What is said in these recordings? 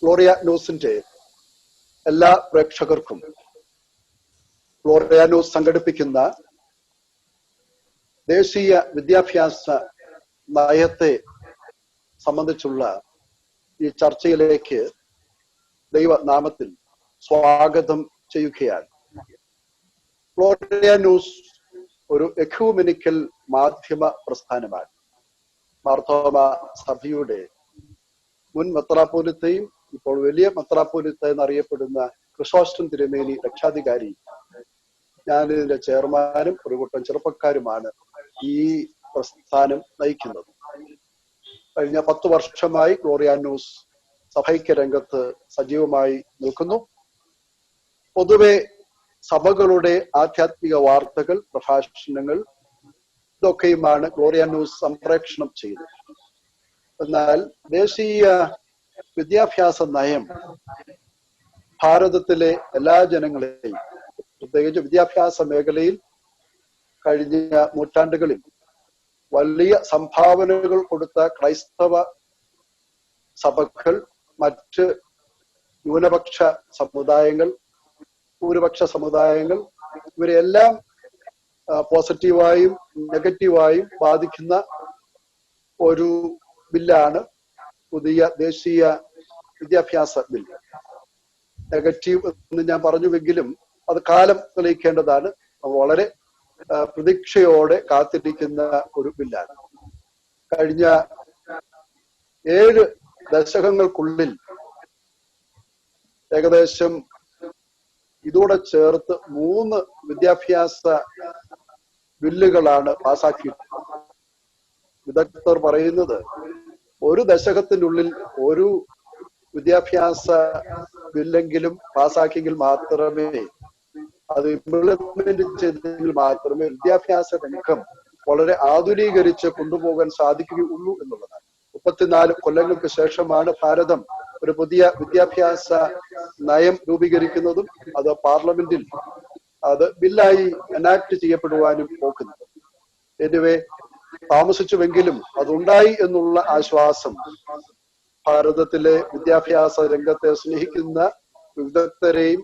Floria ന്യൂസിന്റെ എല്ലാ പ്രേക്ഷകർക്കും ഫ്ലോറിയ ന്യൂസ് സംഘടിപ്പിക്കുന്ന ദേശീയ വിദ്യാഭ്യാസ നയത്തെ സംബന്ധിച്ചുള്ള ഈ ചർച്ചയിലേക്ക് ദൈവനാമത്തിൽ സ്വാഗതം ചെയ്യുകയാണ്. ഫ്ലോറിയ ന്യൂസ് ഒരു എക്യൂമെനിക്കൽ മാധ്യമ പ്രസ്ഥാനമാണ്. മാർത്തോമ സഭയുടെ മുൻ മെത്രാപ്പോലിത്തയും ഇപ്പോൾ വലിയ മെത്രാപ്പോലിത്ത എന്നറിയപ്പെടുന്ന ക്രിസോസ്റ്റം തിരുമേനി രക്ഷാധികാരി, ഞാനിതിന്റെ ചെയർമാനും ഒരു കൂട്ടം ചെറുപ്പക്കാരുമാണ് ഈ പ്രസ്ഥാനം നയിക്കുന്നത്. കഴിഞ്ഞ 10 വർഷമായി ഫ്ലോറിയ ന്യൂസ് സഭൈക്യ രംഗത്ത് സജീവമായി നിൽക്കുന്നു. പൊതുവെ സഭകളുടെ ആധ്യാത്മിക വാർത്തകൾ, പ്രഭാഷണങ്ങൾ ഇതൊക്കെയുമാണ് ഫ്ലോറിയ ന്യൂസ് സംപ്രേഷണം ചെയ്യുന്നത്. എന്നാൽ ദേശീയ വിദ്യാഭ്യാസ നയം ഭാരതത്തിലെ എല്ലാ ജനങ്ങളെയും, പ്രത്യേകിച്ച് വിദ്യാഭ്യാസ മേഖലയിൽ കഴിഞ്ഞ നൂറ്റാണ്ടുകളിൽ വലിയ സംഭാവനകൾ കൊടുത്ത ക്രൈസ്തവ സഭകൾ, മറ്റ് ന്യൂനപക്ഷ സമുദായങ്ങൾ, ഭൂരിപക്ഷ സമുദായങ്ങൾ, ഇവരെല്ലാം പോസിറ്റീവായും നെഗറ്റീവായും ബാധിക്കുന്ന ഒരു ബില്ലാണ് പുതിയ ദേശീയ വിദ്യാഭ്യാസ ബിൽ. നെഗറ്റീവ് എന്ന് ഞാൻ പറഞ്ഞുവെങ്കിലും അത് കാലം തെളിയിക്കേണ്ടതാണ്. വളരെ പ്രതീക്ഷയോടെ കാത്തിരിക്കുന്ന ഒരു ബില്ലാണ്. കഴിഞ്ഞ 7 ദശകങ്ങൾക്കുള്ളിൽ ഏകദേശം ഇതോടെ ചേർത്ത് 3 വിദ്യാഭ്യാസ ബില്ലുകളാണ് പാസാക്കിയിട്ടുള്ളത്. വിദഗ്ധർ പറയുന്നത് ഒരു ദശകത്തിനുള്ളിൽ ഒരു വിദ്യാഭ്യാസ ബില്ലെങ്കിലും പാസാക്കിയെങ്കിൽ മാത്രമേ, അത് ഇംപ്ലിമെന്റ് ചെയ്തെങ്കിൽ മാത്രമേ വിദ്യാഭ്യാസ രംഗം വളരെ ആധുനീകരിച്ച് കൊണ്ടുപോകാൻ സാധിക്കുകയുള്ളൂ എന്നുള്ളതാണ്. 34 കൊല്ലങ്ങൾക്ക് ശേഷമാണ് ഭാരതം ഒരു പുതിയ വിദ്യാഭ്യാസ നയം രൂപീകരിക്കുന്നതും അത് പാർലമെന്റിൽ അത് ബില്ലായി എനാക്ട് ചെയ്യപ്പെടുവാനും നോക്കുന്നത്. എനിവേ, താമസിച്ചുവെങ്കിലും അതുണ്ടായി എന്നുള്ള ആശ്വാസം ഭാരതത്തിലെ വിദ്യാഭ്യാസ രംഗത്തെ സ്നേഹിക്കുന്ന വിദഗ്ധരെയും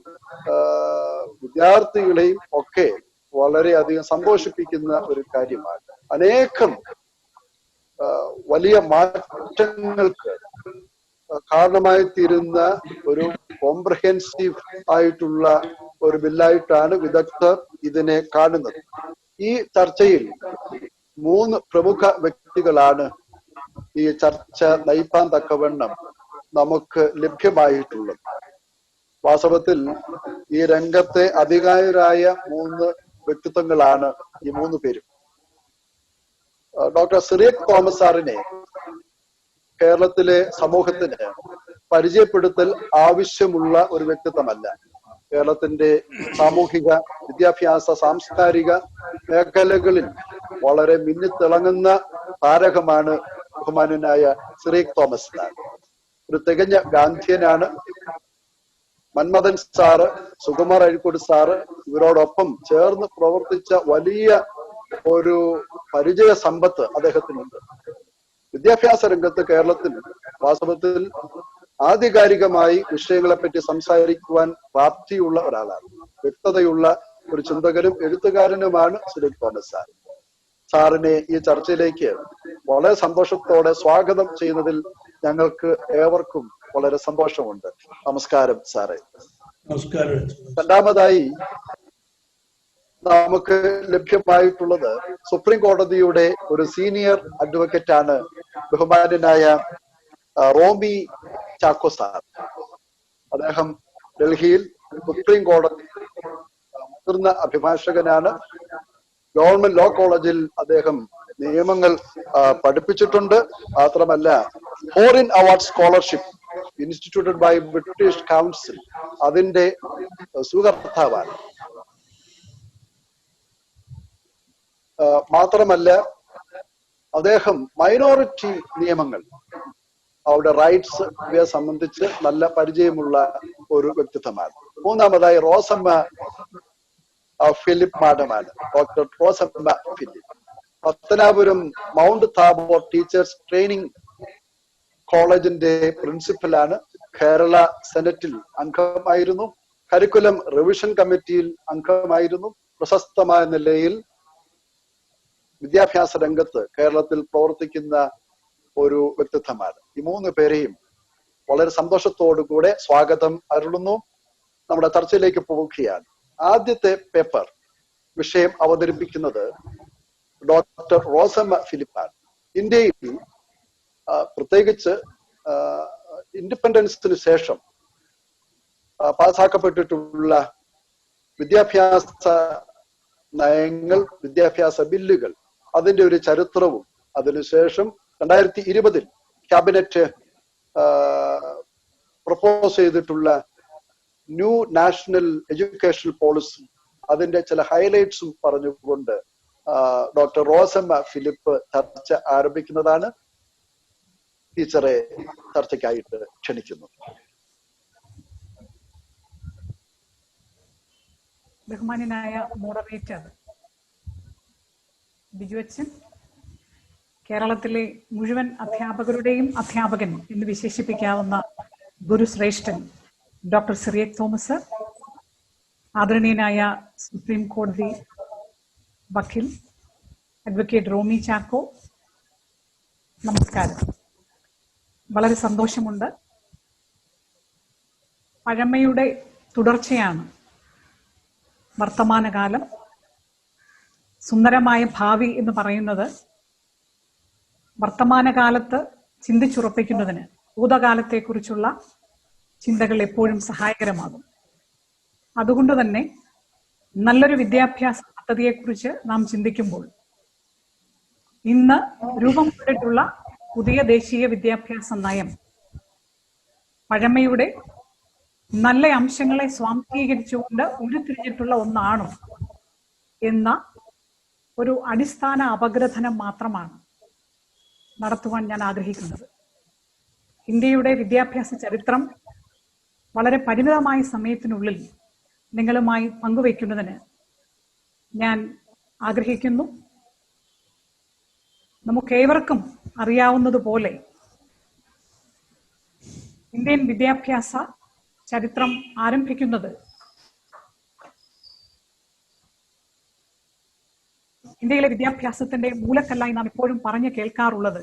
വിദ്യാർത്ഥികളെയും ഒക്കെ വളരെയധികം സന്തോഷിപ്പിക്കുന്ന ഒരു കാര്യമാണ്. അനേകം വലിയ മാറ്റങ്ങൾക്ക് കാരണമായി തീരുന്ന ഒരു കോംപ്രഹെൻസീവ് ആയിട്ടുള്ള ഒരു ബില്ലായിട്ടാണ് വിദഗ്ധർ ഇതിനെ കാണുന്നത്. ഈ ചർച്ചയിൽ 3 പ്രമുഖ വ്യക്തികളാണ് ഈ ചർച്ച നയിപ്പാൻ തക്കവണ്ണം നമുക്ക് ലഭ്യമായിട്ടുള്ളത്. വാസ്തവത്തിൽ ഈ രംഗത്തെ അധികായരായ 3 വ്യക്തിത്വങ്ങളാണ് ഈ 3 പേരും. ഡോക്ടർ സിറിയക് തോമസ് സാറിനെ കേരളത്തിലെ സമൂഹത്തിന് പരിചയപ്പെടുത്തൽ ആവശ്യമുള്ള ഒരു വ്യക്തിത്വമല്ല. കേരളത്തിന്റെ സാമൂഹിക, വിദ്യാഭ്യാസ, സാംസ്കാരിക മേഖലകളിൽ വളരെ മിന്നിത്തിളങ്ങുന്ന താരകമാണ് ബഹുമാനനായ സിറിയക് തോമസ് സാർ. ഒരു തികഞ്ഞ ഗാന്ധിയനാണ്. മന്മഥൻ സാറ്, സുകുമാർ അഴീക്കോട് സാറ് ഇവരോടൊപ്പം ചേർന്ന് പ്രവർത്തിച്ച വലിയ ഒരു പരിചയ സമ്പത്ത് അദ്ദേഹത്തിനുണ്ട്. വിദ്യാഭ്യാസ രംഗത്ത് കേരളത്തിൽ വാസ്തവത്തിൽ ആധികാരികമായി വിഷയങ്ങളെപ്പറ്റി സംസാരിക്കുവാൻ പ്രാപ്തിയുള്ള ഒരാളാണ്. വ്യക്തതയുള്ള ഒരു ചിന്തകനും എഴുത്തുകാരനുമാണ് സിറിയക് തോമസ് സാർ. സാറിനെ ഈ ചർച്ചയിലേക്ക് വളരെ സന്തോഷത്തോടെ സ്വാഗതം ചെയ്യുന്നതിൽ ഞങ്ങൾക്ക് ഏവർക്കും വളരെ സന്തോഷമുണ്ട്. നമസ്കാരം സാറേ. നമസ്കാരം. രണ്ടാമതായി നമുക്ക് ലഭ്യമായിട്ടുള്ളത് സുപ്രീം കോടതിയുടെ ഒരു സീനിയർ അഡ്വക്കേറ്റ് ആണ് ബഹുമാനനായ റോമി ചാക്കോ സാർ. അദ്ദേഹം ഡൽഹിയിൽ സുപ്രീം കോടതി മുതിർന്ന അഭിഭാഷകനാണ്. ഗവൺമെന്റ് ലോ കോളേജിൽ അദ്ദേഹം നിയമങ്ങൾ പഠിപ്പിച്ചിട്ടുണ്ട്. മാത്രമല്ല foreign award scholarship instituted by British council അതിന്റെ സ്വീകർത്താവാണ്. മാത്രമല്ല അദ്ദേഹം മൈനോറിറ്റി നിയമങ്ങൾ, അവരുടെ റൈറ്റ്സ് ഇവയെ സംബന്ധിച്ച് നല്ല പരിചയമുള്ള ഒരു വ്യക്തിത്വമാണ്. മൂന്നാമതായി റോസമ്മ ഫിലിപ്പ് മാഡമാണ്. Doctor Rosamma Philip Pathanapuram mount Tabor teachers training കോളേജിന്റെ പ്രിൻസിപ്പലാണ്. കേരള സെനറ്റിൽ അംഗമായിരുന്നു. കരിക്കുലം റിവിഷൻ കമ്മിറ്റിയിൽ അംഗമായിരുന്നു. പ്രശസ്തമായ നിലയിൽ വിദ്യാഭ്യാസ രംഗത്ത് കേരളത്തിൽ പ്രവർത്തിക്കുന്ന ഒരു വ്യക്തിത്വമാണ്. ഈ 3 പേരെയും വളരെ സന്തോഷത്തോടുകൂടെ സ്വാഗതം അരുളുന്നു. നമ്മുടെ ചർച്ചയിലേക്ക് പോവുകയാണ്. ആദ്യത്തെ പേപ്പർ വിഷയം അവതരിപ്പിക്കുന്നത് ഡോക്ടർ റോസമ്മ ഫിലിപ്പാണ്. ഇന്ത്യയിൽ പ്രത്യേകിച്ച് ഇൻഡിപെൻഡൻസിന് ശേഷം പാസാക്കപ്പെട്ടിട്ടുള്ള വിദ്യാഭ്യാസ നയങ്ങൾ, വിദ്യാഭ്യാസ ബില്ലുകൾ, അതിന്റെ ഒരു ചരിത്രവും അതിനുശേഷം 2020 ക്യാബിനറ്റ് പ്രപ്പോസ് ചെയ്തിട്ടുള്ള ന്യൂ നാഷണൽ എഡ്യൂക്കേഷൻ പോളിസി, അതിന്റെ ചില ഹൈലൈറ്റ്സും പറഞ്ഞുകൊണ്ട് ഡോക്ടർ റോസമ്മ ഫിലിപ്പ് ചർച്ച ആരംഭിക്കുന്നതാണ്. ടീച്ചറെ ചർച്ചയ്ക്കായിട്ട് ക്ഷണിക്കുന്നു. ബഹുമാന്യനായ മോഡറേറ്റർ ബിജു അച്ഛൻ, കേരളത്തിലെ മുഴുവൻ അധ്യാപകരുടെയും അധ്യാപകൻ എന്ന് വിശേഷിപ്പിക്കാവുന്ന ഗുരുശ്രേഷ്ഠൻ ഡോക്ടർ സിറിയക് തോമസ്, ആദരണീയനായ സുപ്രീം കോടതി വക്കീൽ അഡ്വക്കേറ്റ് റോമി ചാക്കോ, നമസ്കാരം. വളരെ സന്തോഷമുണ്ട്. പഴമയുടെ തുടർച്ചയാണ് വർത്തമാനകാലം. സുന്ദരമായ ഭാവി എന്ന് പറയുന്നത് വർത്തമാനകാലത്ത് ചിന്തിച്ചുറപ്പിക്കുന്നതിന് ഭൂതകാലത്തെക്കുറിച്ചുള്ള ചിന്തകൾ എപ്പോഴും സഹായകരമാകും. അതുകൊണ്ട് തന്നെ നല്ലൊരു വിദ്യാഭ്യാസ പദ്ധതിയെക്കുറിച്ച് നാം ചിന്തിക്കുമ്പോൾ ഇന്ന് രൂപം കൊണ്ടിട്ടുള്ള പുതിയ ദേശീയ വിദ്യാഭ്യാസ നയം പഴമയുടെ നല്ല അംശങ്ങളെ സ്വാംശീകരിച്ചുകൊണ്ട് ഉരുത്തിരിഞ്ഞിട്ടുള്ള ഒന്നാണോ എന്ന ഒരു അടിസ്ഥാന അപഗ്രഥനം മാത്രമാണ് നടത്തുവാൻ ഞാൻ ആഗ്രഹിക്കുന്നത്. ഇന്ത്യയുടെ വിദ്യാഭ്യാസ ചരിത്രം വളരെ പരിമിതമായ സമയത്തിനുള്ളിൽ നിങ്ങളുമായി പങ്കുവയ്ക്കുന്നതിന് ഞാൻ ആഗ്രഹിക്കുന്നു. നമുക്കേവർക്കും അറിയാവുന്നതുപോലെ ഇന്ത്യൻ വിദ്യാഭ്യാസ ചരിത്രം ആരംഭിക്കുന്നത് ഇന്ത്യയിലെ വിദ്യാഭ്യാസത്തിന്റെ മൂലക്കല്ലായി നാം എപ്പോഴും പറഞ്ഞു കേൾക്കാറുള്ളത്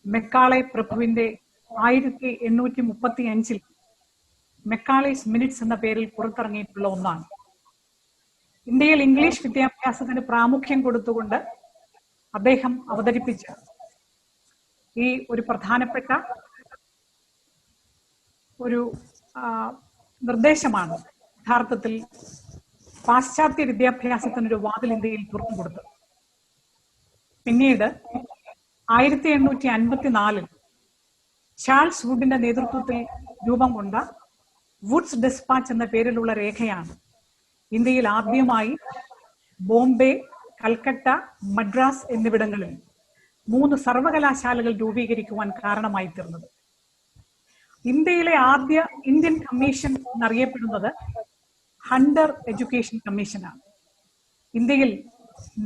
മെക്കാളെ പ്രഭുവിന്റെ 1835 മെക്കാളേസ് മിനിറ്റ്സ് എന്ന പേരിൽ പുറത്തിറങ്ങിയിട്ടുള്ള ഒന്നാണ്. ഇന്ത്യയിൽ ഇംഗ്ലീഷ് വിദ്യാഭ്യാസത്തിന് പ്രാമുഖ്യം കൊടുത്തുകൊണ്ട് അദ്ദേഹം അവതരിപ്പിച്ച ഈ ഒരു പ്രധാനപ്പെട്ട ഒരു നിർദ്ദേശമാണ് യഥാർത്ഥത്തിൽ പാശ്ചാത്യ വിദ്യാഭ്യാസത്തിനൊരു വാതിൽ ഇന്ത്യയിൽ തുറന്നു കൊടുത്തത്. പിന്നീട് 1854 ചാൾസ് വുഡിന്റെ നേതൃത്വത്തിൽ രൂപം കൊണ്ട വുഡ്സ് ഡെസ്പാച്ച് എന്ന പേരിലുള്ള രേഖയാണ് ഇന്ത്യയിൽ ആദ്യമായി ബോംബെ, കൽക്കട്ട, മദ്രാസ് എന്നിവിടങ്ങളിൽ 3 സർവകലാശാലകൾ രൂപീകരിക്കുവാൻ കാരണമായി തീർന്നത്. ഇന്ത്യയിലെ ആദ്യ ഇന്ത്യൻ കമ്മീഷൻ എന്നറിയപ്പെടുന്നത് ഹണ്ടർ എഡ്യൂക്കേഷൻ കമ്മീഷനാണ്. ഇന്ത്യയിൽ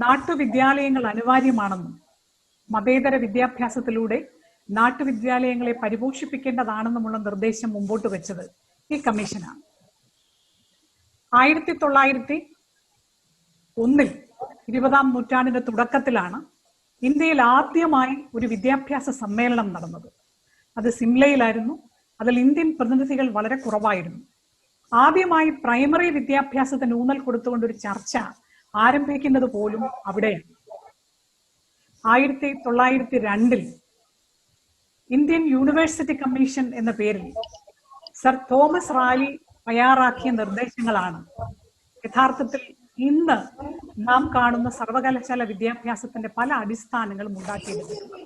നാട്ടുവിദ്യാലയങ്ങൾ അനിവാര്യമാണെന്നും മതേതര വിദ്യാഭ്യാസത്തിലൂടെ നാട്ടുവിദ്യാലയങ്ങളെ പരിപോഷിപ്പിക്കേണ്ടതാണെന്നുമുള്ള നിർദ്ദേശം മുമ്പോട്ട് വെച്ചത് ഈ കമ്മീഷനാണ്. 1901 20ാം നൂറ്റാണ്ടിന്റെ തുടക്കത്തിലാണ് ഇന്ത്യയിൽ ആദ്യമായി ഒരു വിദ്യാഭ്യാസ സമ്മേളനം നടന്നത്. അത് സിംലയിലായിരുന്നു. അതിൽ ഇന്ത്യൻ പ്രതിനിധികൾ വളരെ കുറവായിരുന്നു. ആദ്യമായി പ്രൈമറി വിദ്യാഭ്യാസത്തിന് ഊന്നൽ കൊടുത്തുകൊണ്ട് ഒരു ചർച്ച ആരംഭിക്കുന്നത് പോലും അവിടെയാണ്. 1902 ഇന്ത്യൻ യൂണിവേഴ്സിറ്റി കമ്മീഷൻ എന്ന പേരിൽ സർ തോമസ് റാലി തയ്യാറാക്കിയ നിർദ്ദേശങ്ങളാണ് യഥാർത്ഥത്തിൽ ഇന്ന് നാം കാണുന്ന സർവകലാശാല വിദ്യാഭ്യാസത്തിന്റെ പല അടിസ്ഥാനങ്ങളും ഉണ്ടാക്കിയെടുത്തിട്ടുണ്ട്.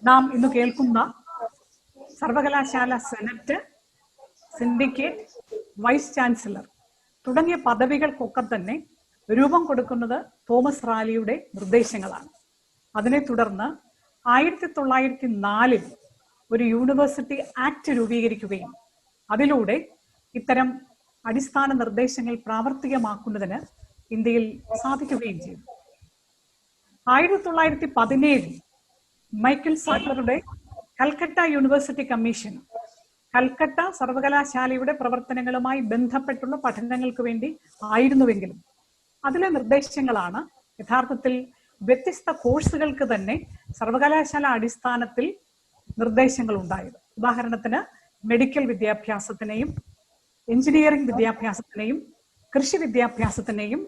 നാം ഇന്ന് കേൾക്കുന്ന സർവകലാശാല സെനറ്റ്, സിൻഡിക്കേറ്റ്, വൈസ് ചാൻസലർ തുടങ്ങിയ പദവികൾക്കൊക്കെ തന്നെ രൂപം കൊടുക്കുന്നത് തോമസ് റാലിയുടെ നിർദ്ദേശങ്ങളാണ്. അതിനെ തുടർന്ന് 1904 ഒരു യൂണിവേഴ്സിറ്റി ആക്ട് രൂപീകരിക്കുകയും അതിലൂടെ ഇത്തരം അടിസ്ഥാന നിർദ്ദേശങ്ങൾ പ്രാവർത്തികമാക്കുന്നതിന് ഇന്ത്യയിൽ സാധിക്കുകയും ചെയ്തു. 1917 മൈക്കൽ സാറ്റ്ലറുടെ കൽക്കട്ട യൂണിവേഴ്സിറ്റി കമ്മീഷൻ കൽക്കട്ട സർവകലാശാലയുടെ പ്രവർത്തനങ്ങളുമായി ബന്ധപ്പെട്ടുള്ള പഠനങ്ങൾക്ക് വേണ്ടി ആയിരുന്നുവെങ്കിലും അതിലെ നിർദ്ദേശങ്ങളാണ് യഥാർത്ഥത്തിൽ വ്യത്യസ്ത കോഴ്സുകൾക്ക് തന്നെ സർവകലാശാല അടിസ്ഥാനത്തിൽ നിർദ്ദേശങ്ങൾ ഉണ്ടായത്. ഉദാഹരണത്തിന് മെഡിക്കൽ വിദ്യാഭ്യാസത്തിനെയും എഞ്ചിനീയറിംഗ് വിദ്യാഭ്യാസത്തിനെയും കൃഷി വിദ്യാഭ്യാസത്തിനെയും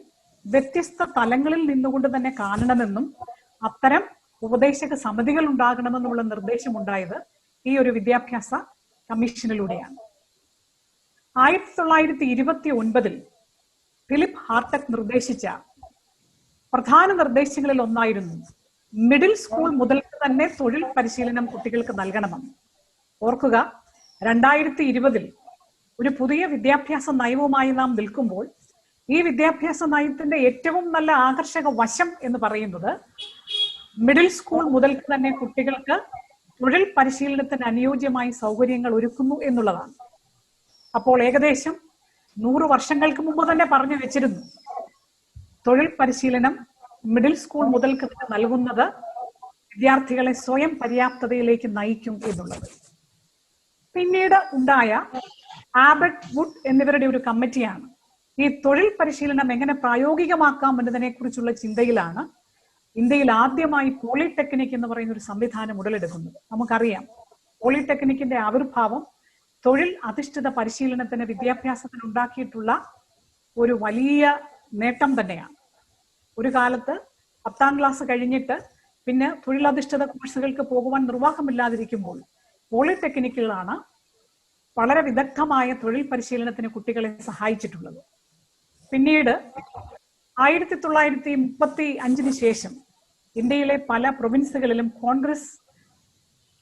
വ്യത്യസ്ത തലങ്ങളിൽ നിന്നുകൊണ്ട് തന്നെ കാണണമെന്നും അത്തരം ഉപദേശക സമിതികൾ ഉണ്ടാകണമെന്നുള്ള നിർദ്ദേശമുണ്ടായത് ഈ ഒരു വിദ്യാഭ്യാസ കമ്മീഷനിലൂടെയാണ്. 1929 ഫിലിപ്പ് ഹാർട്ടക് നിർദ്ദേശിച്ച പ്രധാന നിർദ്ദേശങ്ങളിൽ ഒന്നായിരുന്നു മിഡിൽ സ്കൂൾ മുതൽക്ക് തന്നെ തൊഴിൽ പരിശീലനം കുട്ടികൾക്ക് നൽകണമെന്ന്. ഓർക്കുക, 2020 ഒരു പുതിയ വിദ്യാഭ്യാസ നയവുമായി നാം നിൽക്കുമ്പോൾ ഈ വിദ്യാഭ്യാസ നയത്തിന്റെ ഏറ്റവും നല്ല ആകർഷക വശം എന്ന് പറയുന്നത് മിഡിൽ സ്കൂൾ മുതൽക്ക് തന്നെ കുട്ടികൾക്ക് തൊഴിൽ പരിശീലനത്തിന് അനുയോജ്യമായി സൗകര്യങ്ങൾ ഒരുക്കുന്നു എന്നുള്ളതാണ്. അപ്പോൾ ഏകദേശം 100 വർഷങ്ങൾക്ക് മുമ്പ് തന്നെ പറഞ്ഞു വെച്ചിരുന്നു തൊഴിൽ പരിശീലനം മിഡിൽ സ്കൂൾ മുതൽക്ക് തന്നെ നൽകുന്നത് വിദ്യാർത്ഥികളെ സ്വയം പര്യാപ്തതയിലേക്ക് നയിക്കും എന്നുള്ളത്. പിന്നീട് ഉണ്ടായ ആബട്ട് വുഡ് എന്നിവരുടെ ഒരു കമ്മിറ്റിയാണ് ഈ തൊഴിൽ പരിശീലനം എങ്ങനെ പ്രായോഗികമാക്കാം എന്നതിനെ കുറിച്ചുള്ള ചിന്തയിലാണ് ഇന്ത്യയിൽ ആദ്യമായി പോളിടെക്നിക് എന്ന് പറയുന്ന ഒരു സംവിധാനം ഉടലെടുക്കുന്നത്. നമുക്കറിയാം, പോളിടെക്നിക്കിന്റെ ആവിർഭാവം തൊഴിൽ അധിഷ്ഠിത പരിശീലനത്തിന് വിദ്യാഭ്യാസത്തിന് ഉണ്ടാക്കിയിട്ടുള്ള ഒരു വലിയ നേട്ടം തന്നെയാണ്. ഒരു കാലത്ത് 10ാം ക്ലാസ് കഴിഞ്ഞിട്ട് പിന്നെ തൊഴിലധിഷ്ഠിത കോഴ്സുകൾക്ക് പോകുവാൻ നിർവാഹമില്ലാതിരിക്കുമ്പോൾ പോളിടെക്നിക്കുകളാണ് വളരെ വിദഗ്ധമായ തൊഴിൽ പരിശീലനത്തിന് കുട്ടികളെ സഹായിച്ചിട്ടുള്ളത്. പിന്നീട് 1935 ശേഷം ഇന്ത്യയിലെ പല പ്രൊവിൻസുകളിലും കോൺഗ്രസ്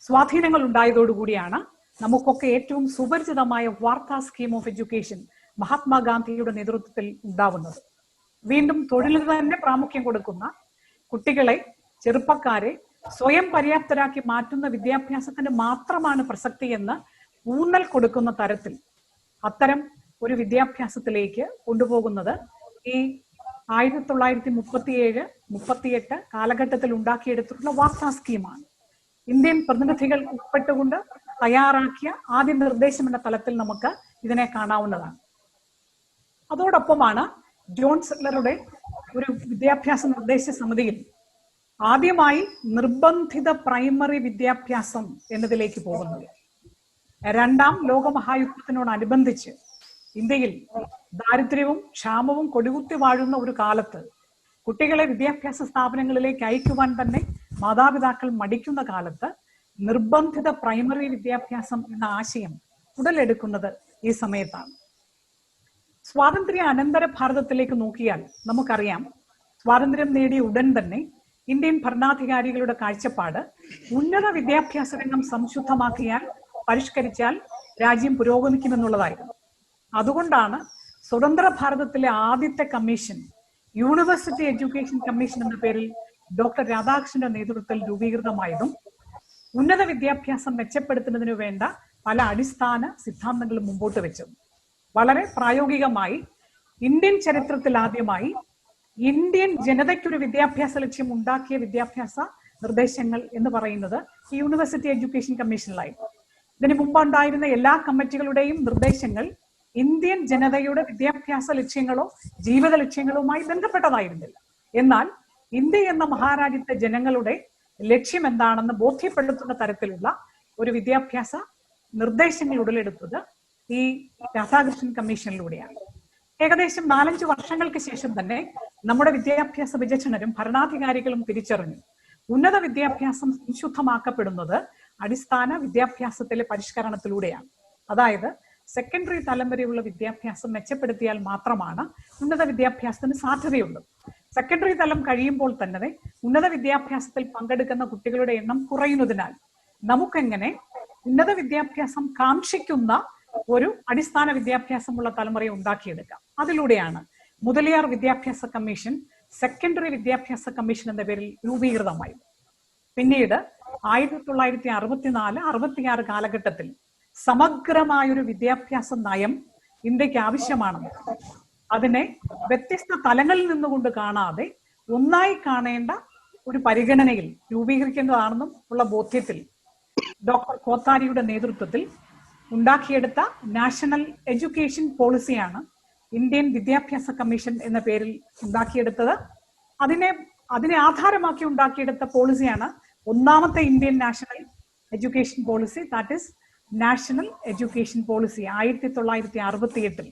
സ്വാധീനങ്ങൾ ഉണ്ടായതോടുകൂടിയാണ് നമുക്കൊക്കെ ഏറ്റവും സുപരിചിതമായ വാർത്താ സ്കീം ഓഫ് എഡ്യൂക്കേഷൻ മഹാത്മാഗാന്ധിയുടെ നേതൃത്വത്തിൽ ഉണ്ടാവുന്നത്. വീണ്ടും തൊഴിലിന് തന്നെ പ്രാമുഖ്യം കൊടുക്കുന്ന, കുട്ടികളെ, ചെറുപ്പക്കാരെ സ്വയം പര്യാപ്തരാക്കി മാറ്റുന്ന വിദ്യാഭ്യാസത്തിന് മാത്രമാണ് പ്രസക്തി എന്ന് ഊന്നൽ കൊടുക്കുന്ന തരത്തിൽ അത്തരം ഒരു വിദ്യാഭ്യാസത്തിലേക്ക് കൊണ്ടുപോകുന്നത് ഈ 1937-38 കാലഘട്ടത്തിൽ ഉണ്ടാക്കിയെടുത്തിട്ടുള്ള വാർത്താ സ്കീമാണ്. ഇന്ത്യൻ പ്രതിനിധികൾ ഉൾപ്പെട്ടുകൊണ്ട് തയ്യാറാക്കിയ ആദ്യ നിർദ്ദേശം എന്ന തലത്തിൽ നമുക്ക് ഇതിനെ കാണാവുന്നതാണ്. അതോടൊപ്പമാണ് ജോൺ സെറ്റ്ലറുടെ ഒരു വിദ്യാഭ്യാസ നിർദ്ദേശ സമിതിയിൽ ആദ്യമായി നിർബന്ധിത പ്രൈമറി വിദ്യാഭ്യാസം എന്നതിലേക്ക് പോകുന്നത്. 2ാം ലോകമഹായുദ്ധത്തിനോടനുബന്ധിച്ച് ഇന്ത്യയിൽ ദാരിദ്ര്യവും ക്ഷാമവും കൊടികുത്തി വാഴുന്ന ഒരു കാലത്ത് കുട്ടികളെ വിദ്യാഭ്യാസ സ്ഥാപനങ്ങളിലേക്ക് അയക്കുവാൻ തന്നെ മാതാപിതാക്കൾ മടിക്കുന്ന കാലത്ത് നിർബന്ധിത പ്രൈമറി വിദ്യാഭ്യാസം എന്ന ആശയം ഉടലെടുക്കുന്നത് ഈ സമയത്താണ്. സ്വാതന്ത്ര്യ അനന്തര ഭാരതത്തിലേക്ക് നോക്കിയാൽ നമുക്കറിയാം, സ്വാതന്ത്ര്യം നേടിയ ഉടൻ തന്നെ ഇന്ത്യൻ ഭരണാധികാരികളുടെ കാഴ്ചപ്പാട് ഉന്നത വിദ്യാഭ്യാസ രംഗം സംശുദ്ധമാക്കിയാൽ, പരിഷ്കരിച്ചാൽ രാജ്യം പുരോഗമിക്കുമെന്നുള്ളതായിരുന്നു. അതുകൊണ്ടാണ് സ്വതന്ത്ര ഭാരതത്തിലെ ആദ്യത്തെ കമ്മീഷൻ യൂണിവേഴ്സിറ്റി എഡ്യൂക്കേഷൻ കമ്മീഷൻ എന്ന പേരിൽ ഡോക്ടർ രാധാകൃഷ്ണന്റെ നേതൃത്വത്തിൽ രൂപീകൃതമായതും ഉന്നത വിദ്യാഭ്യാസം മെച്ചപ്പെടുത്തുന്നതിനു വേണ്ട പല അടിസ്ഥാന സിദ്ധാന്തങ്ങളും മുമ്പോട്ട് വെച്ചതും. വളരെ പ്രായോഗികമായി ഇന്ത്യൻ ചരിത്രത്തിൽ ആദ്യമായി ഇന്ത്യൻ ജനതയ്ക്കൊരു വിദ്യാഭ്യാസ ലക്ഷ്യം ഉണ്ടാക്കിയ വിദ്യാഭ്യാസ നിർദ്ദേശങ്ങൾ എന്ന് പറയുന്നത് ഈ യൂണിവേഴ്സിറ്റി എഡ്യൂക്കേഷൻ കമ്മീഷനിലായിരുന്നു. ഇതിനു മുമ്പുണ്ടായിരുന്ന എല്ലാ കമ്മിറ്റികളുടെയും നിർദ്ദേശങ്ങൾ ഇന്ത്യൻ ജനതയുടെ വിദ്യാഭ്യാസ ലക്ഷ്യങ്ങളോ ജീവിത ലക്ഷ്യങ്ങളുമായി ബന്ധപ്പെട്ടതായിരുന്നില്ല. എന്നാൽ ഇന്ത്യ എന്ന മഹാരാജ്യത്തെ ജനങ്ങളുടെ ലക്ഷ്യം എന്താണെന്ന് ബോധ്യപ്പെടുത്തുന്ന തരത്തിലുള്ള ഒരു വിദ്യാഭ്യാസ നിർദ്ദേശങ്ങൾ ഉടലെടുത്തത് ഈ രാധാകൃഷ്ണൻ കമ്മീഷനിലൂടെയാണ്. ഏകദേശം 4-5 വർഷങ്ങൾക്ക് ശേഷം തന്നെ നമ്മുടെ വിദ്യാഭ്യാസ വിചക്ഷണരും ഭരണാധികാരികളും തിരിച്ചറിഞ്ഞു ഉന്നത വിദ്യാഭ്യാസം സംശുദ്ധമാക്കപ്പെടുന്നത് അടിസ്ഥാന വിദ്യാഭ്യാസത്തിലെ പരിഷ്കരണത്തിലൂടെയാണ്. അതായത് സെക്കൻഡറി തലം വരെയുള്ള വിദ്യാഭ്യാസം മെച്ചപ്പെടുത്തിയാൽ മാത്രമാണ് ഉന്നത വിദ്യാഭ്യാസത്തിന് സാധ്യതയുള്ളത്. സെക്കൻഡറി തലം കഴിയുമ്പോൾ തന്നെ ഉന്നത വിദ്യാഭ്യാസത്തിൽ പങ്കെടുക്കുന്ന കുട്ടികളുടെ എണ്ണം കുറയുന്നതിനാൽ നമുക്കെങ്ങനെ ഉന്നത വിദ്യാഭ്യാസം കാക്ഷിക്കുന്ന ഒരു അടിസ്ഥാന വിദ്യാഭ്യാസമുള്ള തലമുറയെ ഉണ്ടാക്കിയെടുക്കാം. അതിലൂടെയാണ് മുതലിയാർ വിദ്യാഭ്യാസ കമ്മീഷൻ സെക്കൻഡറി വിദ്യാഭ്യാസ കമ്മീഷൻ എന്ന പേരിൽ രൂപീകൃതമായി. പിന്നീട് 1964-66 കാലഘട്ടത്തിൽ സമഗ്രമായൊരു വിദ്യാഭ്യാസ നയം ഇന്ത്യക്ക് ആവശ്യമാണെന്ന്, അതിനെ വ്യത്യസ്ത തലങ്ങളിൽ നിന്നുകൊണ്ട് കാണാതെ ഒന്നായി കാണേണ്ട ഒരു പരിഗണനയിൽ രൂപീകരിക്കേണ്ടതാണെന്നും ഉള്ള ബോധ്യത്തിൽ ഡോക്ടർ കോത്താരിയുടെ നേതൃത്വത്തിൽ ഉണ്ടാക്കിയെടുത്ത നാഷണൽ എഡ്യൂക്കേഷൻ പോളിസിയാണ് ഇന്ത്യൻ വിദ്യാഭ്യാസ കമ്മീഷൻ എന്ന പേരിൽ ഉണ്ടാക്കിയെടുത്തത്. അതിനെ ആധാരമാക്കി ഉണ്ടാക്കിയെടുത്ത പോളിസിയാണ് ഒന്നാമത്തെ Indian national education policy, that is national education policy. 1968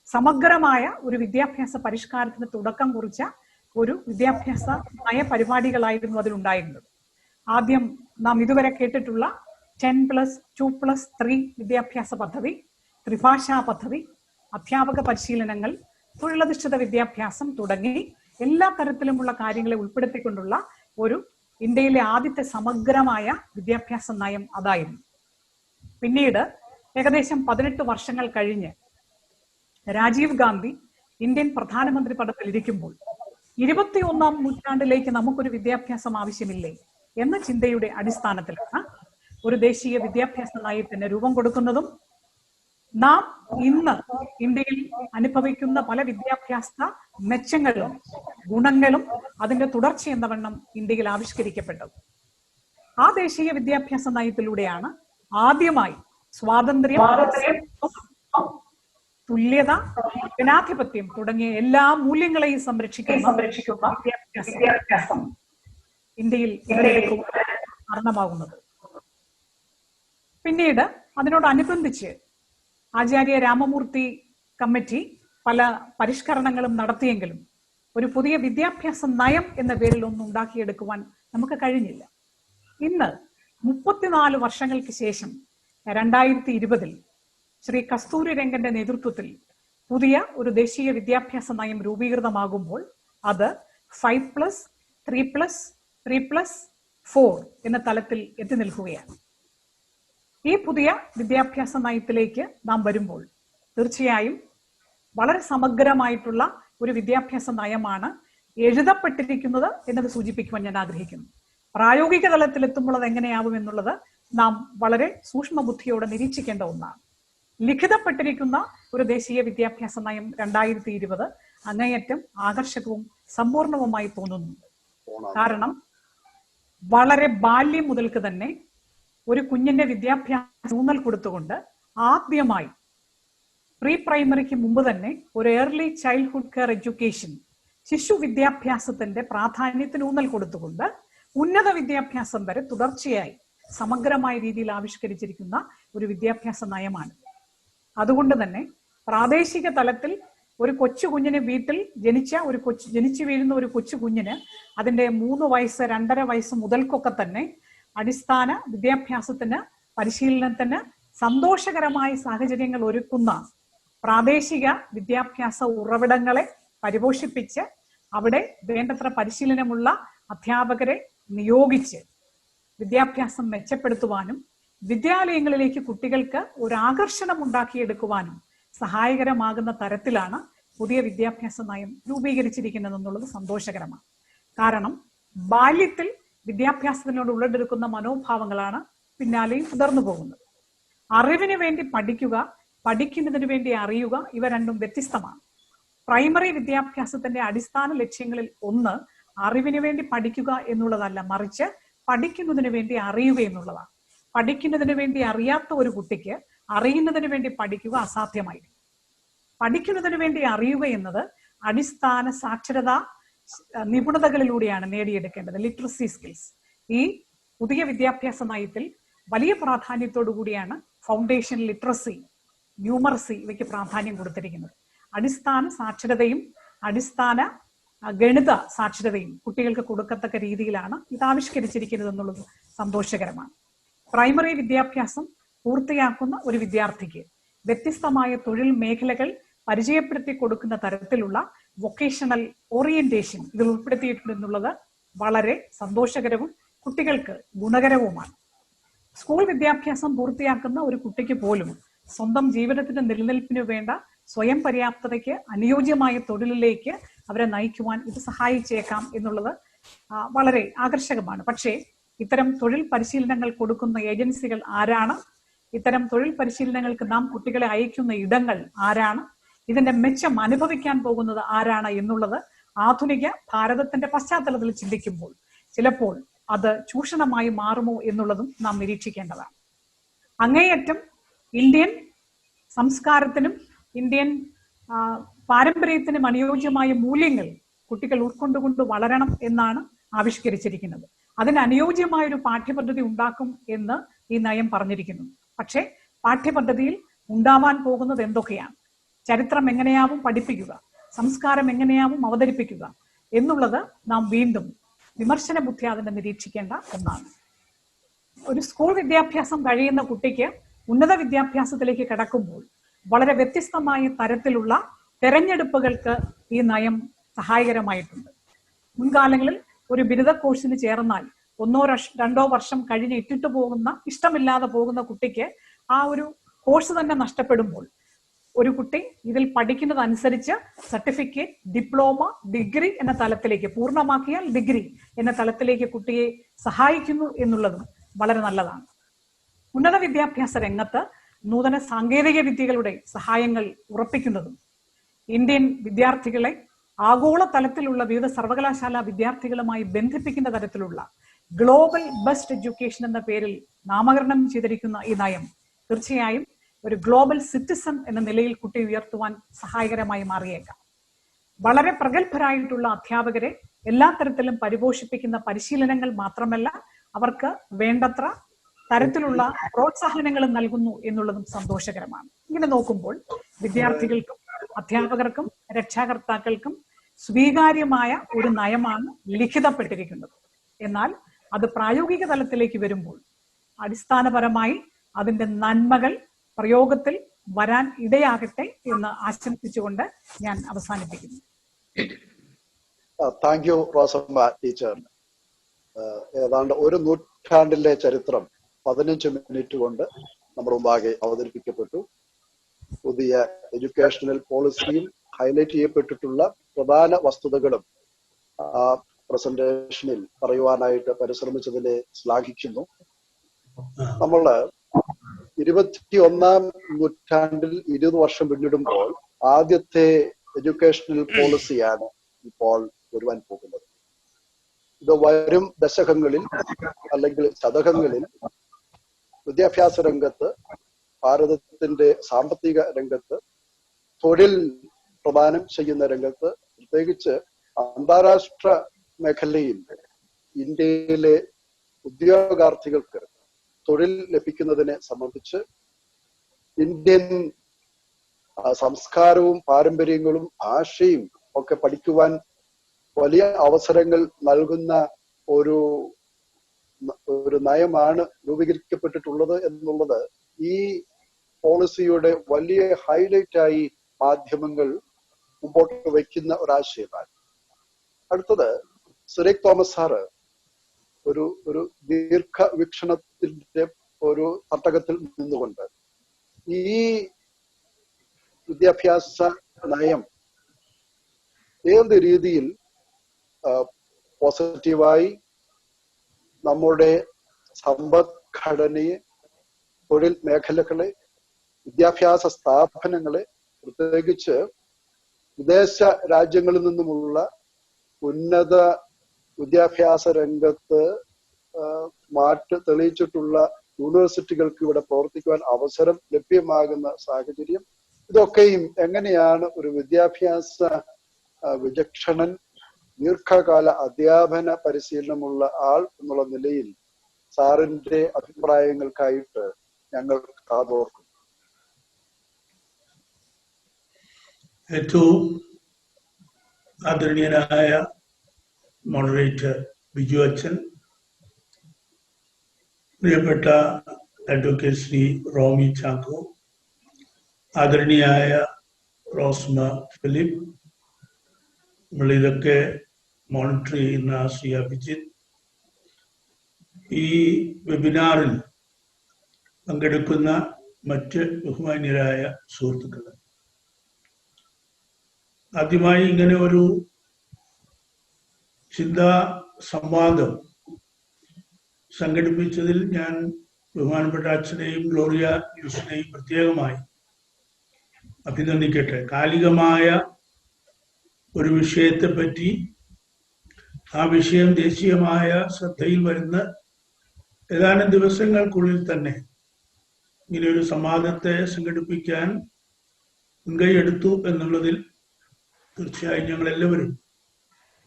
സമഗ്രമായ ഒരു വിദ്യാഭ്യാസ പരിഷ്കാരത്തിന് തുടക്കം കുറിച്ച ഒരു വിദ്യാഭ്യാസ നയപരിപാടികളായിരുന്നു അതിലുണ്ടായിരുന്നത്. ആദ്യം നാം ഇതുവരെ കേട്ടിട്ടുള്ള 10+2+3 വിദ്യാഭ്യാസ പദ്ധതി, ത്രിഭാഷാ പദ്ധതി, അധ്യാപക പരിശീലനങ്ങൾ, തൊഴിലധിഷ്ഠിത വിദ്യാഭ്യാസം തുടങ്ങി എല്ലാ തരത്തിലുമുള്ള കാര്യങ്ങളെ ഉൾപ്പെടുത്തിക്കൊണ്ടുള്ള ഒരു ഇന്ത്യയിലെ ആദ്യത്തെ സമഗ്രമായ വിദ്യാഭ്യാസ നയം അതായിരുന്നു. പിന്നീട് ഏകദേശം 18 വർഷങ്ങൾ കഴിഞ്ഞ് രാജീവ് ഗാന്ധി ഇന്ത്യൻ പ്രധാനമന്ത്രി പദത്തിൽ ഇരിക്കുമ്പോൾ 21ാം നൂറ്റാണ്ടിലേക്ക് നമുക്കൊരു വിദ്യാഭ്യാസം ആവശ്യമില്ലേ എന്ന ചിന്തയുടെ അടിസ്ഥാനത്തിലാണ് ഒരു ദേശീയ വിദ്യാഭ്യാസ നയത്തിന് രൂപം കൊടുക്കുന്നതും നാം ഇന്ന് ഇന്ത്യയിൽ അനുഭവിക്കുന്ന പല വിദ്യാഭ്യാസ മെച്ചങ്ങളും ഗുണങ്ങളും അതിന്റെ തുടർച്ച എന്ന വണ്ണം ഇന്ത്യയിൽ ആവിഷ്കരിക്കപ്പെട്ടത്. ആ ദേശീയ വിദ്യാഭ്യാസ നയത്തിലൂടെയാണ് ആദ്യമായി സ്വാതന്ത്ര്യം, തുല്യത, ജനാധിപത്യം തുടങ്ങിയ എല്ലാ മൂല്യങ്ങളെയും സംരക്ഷിക്കുന്ന വിദ്യാഭ്യാസം ഇന്ത്യയിൽ കാരണമാകുന്നത്. പിന്നീട് അതിനോടനുബന്ധിച്ച് ആചാര്യ രാമമൂർത്തി കമ്മിറ്റി പല പരിഷ്കരണങ്ങളും നടത്തിയെങ്കിലും ഒരു പുതിയ വിദ്യാഭ്യാസ നയം എന്ന പേരിൽ ഒന്നും ഉണ്ടാക്കിയെടുക്കുവാൻ നമുക്ക് കഴിഞ്ഞില്ല. ഇന്ന് 34 വർഷങ്ങൾക്ക് ശേഷം 2020 ശ്രീ കസ്തൂരി രംഗന്റെ നേതൃത്വത്തിൽ പുതിയ ഒരു ദേശീയ വിദ്യാഭ്യാസ നയം രൂപീകൃതമാകുമ്പോൾ അത് 5+3+3+4 എന്ന തലത്തിൽ എത്തി നിൽക്കുകയാണ്. ഈ പുതിയ വിദ്യാഭ്യാസ നയത്തിലേക്ക് നാം വരുമ്പോൾ തീർച്ചയായും വളരെ സമഗ്രമായിട്ടുള്ള ഒരു വിദ്യാഭ്യാസ നയമാണ് എഴുതപ്പെട്ടിരിക്കുന്നത് എന്നത് സൂചിപ്പിക്കുവാൻ ഞാൻ ആഗ്രഹിക്കുന്നു. പ്രായോഗിക തലത്തിലെത്തുമ്പോൾ അത് എങ്ങനെയാവും എന്നുള്ളത് നാം വളരെ സൂക്ഷ്മ ബുദ്ധിയോടെ നിരീക്ഷിക്കേണ്ട ഒന്നാണ്. ലിഖിതപ്പെട്ടിരിക്കുന്ന ഒരു ദേശീയ വിദ്യാഭ്യാസ നയം 2020 അങ്ങേയറ്റം ആകർഷകവും സമ്പൂർണവുമായി തോന്നുന്നുണ്ട്. കാരണം വളരെ ബാല്യം മുതൽക്ക് തന്നെ ഒരു കുഞ്ഞിന്റെ വിദ്യാഭ്യാസം ഊന്നൽ കൊടുത്തുകൊണ്ട് ആദ്യമായി പ്രീ പ്രൈമറിക്ക് മുമ്പ് തന്നെ ഒരു ഏർലി ചൈൽഡ്ഹുഡ് കെയർ എഡ്യൂക്കേഷൻ, ശിശു വിദ്യാഭ്യാസത്തിന്റെ പ്രാധാന്യത്തിന് ഊന്നൽ കൊടുത്തുകൊണ്ട് ഉന്നത വിദ്യാഭ്യാസം വരെ തുടർച്ചയായി സമഗ്രമായ രീതിയിൽ ആവിഷ്കരിച്ചിരിക്കുന്ന ഒരു വിദ്യാഭ്യാസ നയമാണ്. അതുകൊണ്ട് തന്നെ പ്രാദേശിക തലത്തിൽ ഒരു കൊച്ചു കുഞ്ഞിന് വീട്ടിൽ ജനിച്ചു വീഴുന്ന ഒരു കൊച്ചു കുഞ്ഞിന് അതിന്റെ 3 വയസ്സ് 2.5 വയസ്സ് മുതൽക്കൊക്കെ തന്നെ അടിസ്ഥാന വിദ്യാഭ്യാസത്തിന്, പരിശീലനത്തിന് സന്തോഷകരമായ സാഹചര്യങ്ങൾ ഒരുക്കുന്ന പ്രാദേശിക വിദ്യാഭ്യാസ ഉറവിടങ്ങളെ പരിപോഷിപ്പിച്ച് അവിടെ വേണ്ടത്ര പരിശീലനമുള്ള അധ്യാപകരെ നിയോഗിച്ച് വിദ്യാഭ്യാസം മെച്ചപ്പെടുത്തുവാനും വിദ്യാലയങ്ങളിലേക്ക് കുട്ടികൾക്ക് ഒരു ആകർഷണം ഉണ്ടാക്കിയെടുക്കുവാനും സഹായകരമാകുന്ന തരത്തിലാണ് പുതിയ വിദ്യാഭ്യാസ നയം രൂപീകരിച്ചിരിക്കുന്നത് എന്നുള്ളത് സന്തോഷകരമാണ്. കാരണം ബാല്യത്തിൽ വിദ്യാഭ്യാസത്തിനോട് ഉള്ളെടുക്കുന്ന മനോഭാവങ്ങളാണ് പിന്നാലെയും തുടർന്നു പോകുന്നത്. അറിവിന് വേണ്ടി പഠിക്കുക, പഠിക്കുന്നതിന് വേണ്ടി അറിയുക, ഇവ രണ്ടും വ്യത്യസ്തമാണ്. പ്രൈമറി വിദ്യാഭ്യാസത്തിന്റെ അടിസ്ഥാന ലക്ഷ്യങ്ങളിൽ ഒന്ന് അറിവിന് വേണ്ടി പഠിക്കുക എന്നുള്ളതല്ല, മറിച്ച് പഠിക്കുന്നതിന് വേണ്ടി അറിയുക എന്നുള്ളതാണ്. പഠിക്കുന്നതിന് വേണ്ടി അറിയാത്ത ഒരു കുട്ടിക്ക് അറിയുന്നതിന് വേണ്ടി പഠിക്കുക അസാധ്യമായിരിക്കും. പഠിക്കുന്നതിന് വേണ്ടി അറിയുക എന്നത് അടിസ്ഥാന സാക്ഷരതാ നിപുണതകളിലൂടെയാണ് നേടിയെടുക്കേണ്ടത്, ലിറ്ററസി സ്കിൽസ്. ഈ പുതിയ വിദ്യാഭ്യാസ നയത്തിൽ വലിയ പ്രാധാന്യത്തോടു കൂടിയാണ് ഫൗണ്ടേഷൻ ലിറ്ററസി, ന്യൂമറസി ഇവയ്ക്ക് പ്രാധാന്യം കൊടുത്തിരിക്കുന്നത്. അടിസ്ഥാന സാക്ഷരതയും അടിസ്ഥാന ഗണിത സാക്ഷരതയും കുട്ടികൾക്ക് കൊടുക്കത്തക്ക രീതിയിലാണ് ഇത് ആവിഷ്കരിച്ചിരിക്കുന്നത് എന്നുള്ളത് സന്തോഷകരമാണ്. പ്രൈമറി വിദ്യാഭ്യാസം പൂർത്തിയാക്കുന്ന ഒരു വിദ്യാർത്ഥിക്ക് വ്യത്യസ്തമായ തൊഴിൽ മേഖലകൾ പരിചയപ്പെടുത്തി കൊടുക്കുന്ന തരത്തിലുള്ള വൊക്കേഷണൽ ഓറിയന്റേഷൻ ഇതിൽ ഉൾപ്പെടുത്തിയിട്ടുണ്ട് എന്നുള്ളത് വളരെ സന്തോഷകരവും കുട്ടികൾക്ക് ഗുണകരവുമാണ്. സ്കൂൾ വിദ്യാഭ്യാസം പൂർത്തിയാക്കുന്ന ഒരു കുട്ടിക്ക് പോലും സ്വന്തം ജീവിതത്തിന്റെ നിലനിൽപ്പിന് വേണ്ട സ്വയം പര്യാപ്തതയ്ക്ക് അനുയോജ്യമായ തൊഴിലിലേക്ക് അവരെ നയിക്കുവാൻ ഇത് സഹായിച്ചേക്കാം എന്നുള്ളത് വളരെ ആകർഷകമാണ്. പക്ഷേ ഇത്തരം തൊഴിൽ പരിശീലനങ്ങൾ കൊടുക്കുന്ന ഏജൻസികൾ ആരാണ്? ഇത്തരം തൊഴിൽ പരിശീലനങ്ങൾക്ക് നാം കുട്ടികളെ അയക്കുന്ന ഇടങ്ങൾ ആരാണ്? ഇതിന്റെ മെച്ചം അനുഭവിക്കാൻ പോകുന്നത് ആരാണ് എന്നുള്ളത് ആധുനിക ഭാരതത്തിന്റെ പശ്ചാത്തലത്തിൽ ചിന്തിക്കുമ്പോൾ ചിലപ്പോൾ അത് ചൂഷണമായി മാറുമോ എന്നുള്ളതും നാം നിരീക്ഷിക്കേണ്ടതാണ്. അങ്ങേയറ്റം ഇന്ത്യൻ സംസ്കാരത്തിനും ഇന്ത്യൻ പാരമ്പര്യത്തിനും അനുയോജ്യമായ മൂല്യങ്ങൾ കുട്ടികൾ ഉൾക്കൊണ്ടുകൊണ്ട് വളരണം എന്നാണ് ആവിഷ്കരിച്ചിരിക്കുന്നത്. അതിന് അനുയോജ്യമായൊരു പാഠ്യപദ്ധതി ഉണ്ടാക്കും എന്ന് ഈ നയം പറഞ്ഞിരിക്കുന്നു. പക്ഷേ പാഠ്യപദ്ധതിയിൽ ഉണ്ടാവാൻ പോകുന്നത് എന്തൊക്കെയാണ്, ചരിത്രം എങ്ങനെയാവും പഠിപ്പിക്കുക, സംസ്കാരം എങ്ങനെയാവും അവതരിപ്പിക്കുക എന്നുള്ളത് നാം വീണ്ടും വിമർശന ബുദ്ധി അതിനെ നിരീക്ഷിക്കേണ്ട ഒന്നാണ്. ഒരു സ്കൂൾ വിദ്യാഭ്യാസം കഴിയുന്ന കുട്ടിക്ക് ഉന്നത വിദ്യാഭ്യാസത്തിലേക്ക് കടക്കുമ്പോൾ വളരെ വ്യത്യസ്തമായ തരത്തിലുള്ള തെരഞ്ഞെടുപ്പുകൾക്ക് ഈ നയം സഹായകരമായിട്ടുണ്ട്. മുൻകാലങ്ങളിൽ ഒരു ബിരുദ കോഴ്സിന് ചേർന്നാൽ 1-2 വർഷം കഴിഞ്ഞ് ഇട്ടിട്ട് പോകുന്ന, ഇഷ്ടമില്ലാതെ പോകുന്ന കുട്ടിക്ക് ആ ഒരു കോഴ്സ് തന്നെ നഷ്ടപ്പെടുമ്പോൾ ഒരു കുട്ടി ഇതിൽ പഠിക്കുന്നതനുസരിച്ച് സർട്ടിഫിക്കറ്റ്, ഡിപ്ലോമ, ഡിഗ്രി എന്ന തലത്തിലേക്ക്, പൂർണ്ണമാക്കിയാൽ ഡിഗ്രി എന്ന തലത്തിലേക്ക് കുട്ടിയെ സഹായിക്കുന്നു എന്നുള്ളതും വളരെ നല്ലതാണ്. ഉന്നത വിദ്യാഭ്യാസ രംഗത്ത് നൂതന സാങ്കേതിക വിദ്യകളുടെ സഹായങ്ങൾ ഉറപ്പിക്കുന്നതും ഇന്ത്യൻ വിദ്യാർത്ഥികളെ ആഗോള തലത്തിലുള്ള വിവിധ സർവകലാശാല വിദ്യാർത്ഥികളുമായി ബന്ധിപ്പിക്കുന്ന തരത്തിലുള്ള ഗ്ലോബൽ ബെസ്റ്റ് എഡ്യൂക്കേഷൻ എന്ന പേരിൽ നാമകരണം ചെയ്തിരിക്കുന്ന ഈ നയം തീർച്ചയായും ഒരു ഗ്ലോബൽ സിറ്റിസൺ എന്ന നിലയിൽ കുട്ടി ഉയർത്തുവാൻ സഹായകരമായി മാറിയേക്കാം. വളരെ പ്രഗത്ഭരായിട്ടുള്ള അധ്യാപകരെ എല്ലാ തരത്തിലും പരിപോഷിപ്പിക്കുന്ന പരിശീലനങ്ങൾ മാത്രമല്ല, അവർക്ക് വേണ്ടത്ര തരത്തിലുള്ള പ്രോത്സാഹനങ്ങളും നൽകുന്നു എന്നുള്ളതും സന്തോഷകരമാണ്. ഇങ്ങനെ നോക്കുമ്പോൾ വിദ്യാർത്ഥികൾക്കും അധ്യാപകർക്കും രക്ഷാകർത്താക്കൾക്കും സ്വീകാര്യമായ ഒരു നയമാണ് ലിഖിതപ്പെട്ടിരിക്കുന്നത്. എന്നാൽ അത് പ്രായോഗിക തലത്തിലേക്ക് വരുമ്പോൾ അടിസ്ഥാനപരമായി അതിന്റെ നന്മകൾ പ്രയോഗത്തിൽ വരാൻ ഇടയാകട്ടെ എന്ന് ആശംസിച്ചുകൊണ്ട് ഞാൻ അവസാനിപ്പിക്കുന്നു. Thank you Rosamma teacher. ഏതാണ്ട് ഒരു നൂറ്റാണ്ടിലെ ചരിത്രം 15 മിനിറ്റ് കൊണ്ട് നമ്മുടെ മുമ്പാകെ അവതരിപ്പിക്കപ്പെട്ടു. പുതിയ എഡ്യൂക്കേഷണൽ പോളിസിയിൽ ഹൈലൈറ്റ് ചെയ്യപ്പെട്ടിട്ടുള്ള പ്രധാന വസ്തുതകളും ആ പ്രസന്റേഷനിൽ പറയുവാനായിട്ട് പരിശ്രമിച്ചതിനെ ശ്ലാഘിക്കുന്നു. നമ്മള് 21-ാം നൂറ്റാണ്ടിൽ 20 വർഷം പിന്നിടുമ്പോൾ ആദ്യത്തെ എഡ്യൂക്കേഷണൽ പോളിസിയാണ് ഇപ്പോൾ വരുവാൻ പോകുന്നത്. ഇത് വരും ദശകങ്ങളിൽ അല്ലെങ്കിൽ ശതകങ്ങളിൽ വിദ്യാഭ്യാസ രംഗത്ത്, ഭാരതത്തിന്റെ സാമ്പത്തിക രംഗത്ത്, തൊഴിൽ പ്രദാനം ചെയ്യുന്ന രംഗത്ത്, പ്രത്യേകിച്ച് അന്താരാഷ്ട്ര മേഖലയിൽ ഇന്ത്യയിലെ ഉദ്യോഗാർത്ഥികൾക്ക് തൊഴിൽ ലഭിക്കുന്നതിനെ സംബന്ധിച്ച് ഇന്ത്യൻ സംസ്കാരവും പാരമ്പര്യങ്ങളും ഭാഷയും ഒക്കെ പഠിക്കുവാൻ വലിയ അവസരങ്ങൾ നൽകുന്ന ഒരു നയമാണ് രൂപീകരിക്കപ്പെട്ടിട്ടുള്ളത് എന്നുള്ളത് ഈ പോളിസിയുടെ വലിയ ഹൈലൈറ്റ് ആയി മാധ്യമങ്ങൾ മുമ്പോട്ട് വയ്ക്കുന്ന ഒരാശയമാണ്. അടുത്തത് സിറിയക് തോമസ് സാറ് ഒരു ദീർഘവീക്ഷണത്തിന്റെ ഒരു തട്ടകത്തിൽ നിന്നുകൊണ്ട് ഈ വിദ്യാഭ്യാസ നയം ഏത് രീതിയിൽ പോസിറ്റീവായി നമ്മുടെ സമ്പദ്ഘടനയെ, തൊഴിൽ മേഖലകളെ, വിദ്യാഭ്യാസ സ്ഥാപനങ്ങളെ, പ്രത്യേകിച്ച് വിദേശ രാജ്യങ്ങളിൽ നിന്നുമുള്ള ഉന്നത വിദ്യാഭ്യാസ രംഗത്ത് തെളിയിച്ചിട്ടുള്ള യൂണിവേഴ്സിറ്റികൾക്ക് ഇവിടെ പ്രവർത്തിക്കുവാൻ അവസരം ലഭ്യമാകുന്ന സാഹചര്യം, ഇതൊക്കെയും എങ്ങനെയാണ് ഒരു വിദ്യാഭ്യാസ വിചക്ഷണൻ, ദീർഘകാല അധ്യാപന പരിശീലനമുള്ള ആൾ എന്നുള്ള നിലയിൽ സാറിന്റെ അഭിപ്രായങ്ങൾക്കായിട്ട് ഞങ്ങൾ കാതോർക്കും. ഏറ്റവും ആദരണീയനായ മോഡറേറ്റർ ബിജു അച്ഛൻ, പ്രിയപ്പെട്ട അഡ്വക്കേറ്റ് ശ്രീ റോമി ചാക്കോ, ആദരണീയായ റോസ്മ ഫിലിപ്പ്, നമ്മളിതൊക്കെ മോണിറ്റർ ചെയ്യുന്ന ശ്രീ അഭിജിത്ത്, ഈ വെബിനാറിൽ പങ്കെടുക്കുന്ന മറ്റ് ബഹുമാന്യരായ സുഹൃത്തുക്കൾ, ആദ്യമായി ഇങ്ങനെ ഒരു ചിന്താ സംവാദം സംഘടിപ്പിച്ചതിൽ ഞാൻ ബഹുമാനപ്പെട്ട അച്ഛനെയും ഗ്ലോറിയ ന്യൂസിനെയും പ്രത്യേകമായി അഭിനന്ദിക്കട്ടെ. കാലികമായ ഒരു വിഷയത്തെ പറ്റി ആ വിഷയം ദേശീയമായ ശ്രദ്ധയിൽ വരുന്ന ഏതാനും ദിവസങ്ങൾക്കുള്ളിൽ തന്നെ ഇങ്ങനെയൊരു സംവാദത്തെ സംഘടിപ്പിക്കാൻ മുൻകൈയെടുത്തു എന്നുള്ളതിൽ തീർച്ചയായും ഞങ്ങൾ എല്ലാവരും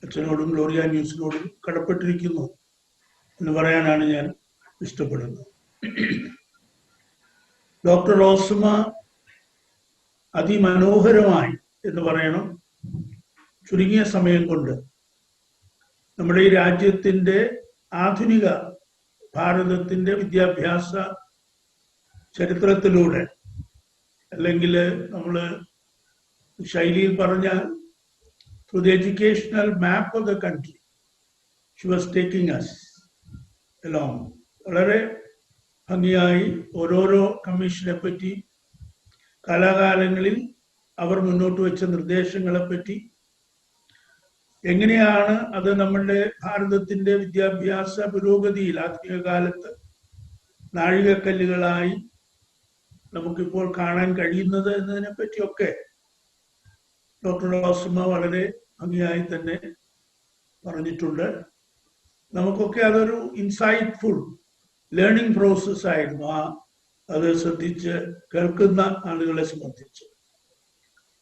അച്ഛനോടും ഗ്ലോറിയ ന്യൂസിനോടും കടപ്പെട്ടിരിക്കുന്നു എന്ന് പറയാനാണ് ഞാൻ ഇഷ്ടപ്പെടുന്നത്. ഡോക്ടർ റോസമ്മ അതിമനോഹരമായി എന്ന് പറയണം, ചുരുങ്ങിയ സമയം കൊണ്ട് നമ്മുടെ ഈ രാജ്യത്തിന്റെ ആധുനിക ഭാരതത്തിന്റെ വിദ്യാഭ്യാസ ചരിത്രത്തിലൂടെ, അല്ലെങ്കിൽ നമ്മൾ ശൈലിയിൽ പറഞ്ഞാൽ through the educational map of the country, she was taking us along. വളരെ ഭംഗിയായി ഓരോരോ കമ്മീഷനെ പറ്റി, കാലാകാലങ്ങളിൽ അവർ മുന്നോട്ട് വെച്ച നിർദ്ദേശങ്ങളെ പറ്റി, എങ്ങനെയാണ് അത് നമ്മളുടെ ഭാരതത്തിന്റെ വിദ്യാഭ്യാസ പുരോഗതിയിൽ ആധുനിക കാലത്ത് നാഴികക്കല്ലുകളായി നമുക്കിപ്പോൾ കാണാൻ കഴിയുന്നത് എന്നതിനെ പറ്റിയൊക്കെ ഡോക്ടർ റോസമ്മ വളരെ ഭംഗിയായി തന്നെ പറഞ്ഞിട്ടുണ്ട്. നമുക്കൊക്കെ അതൊരു ഇൻസൈറ്റ്ഫുൾ ലേണിംഗ് പ്രോസസ് ആയിരുന്നു അത് ശ്രദ്ധിച്ച് കേൾക്കുന്ന ആളുകളെ സംബന്ധിച്ച്.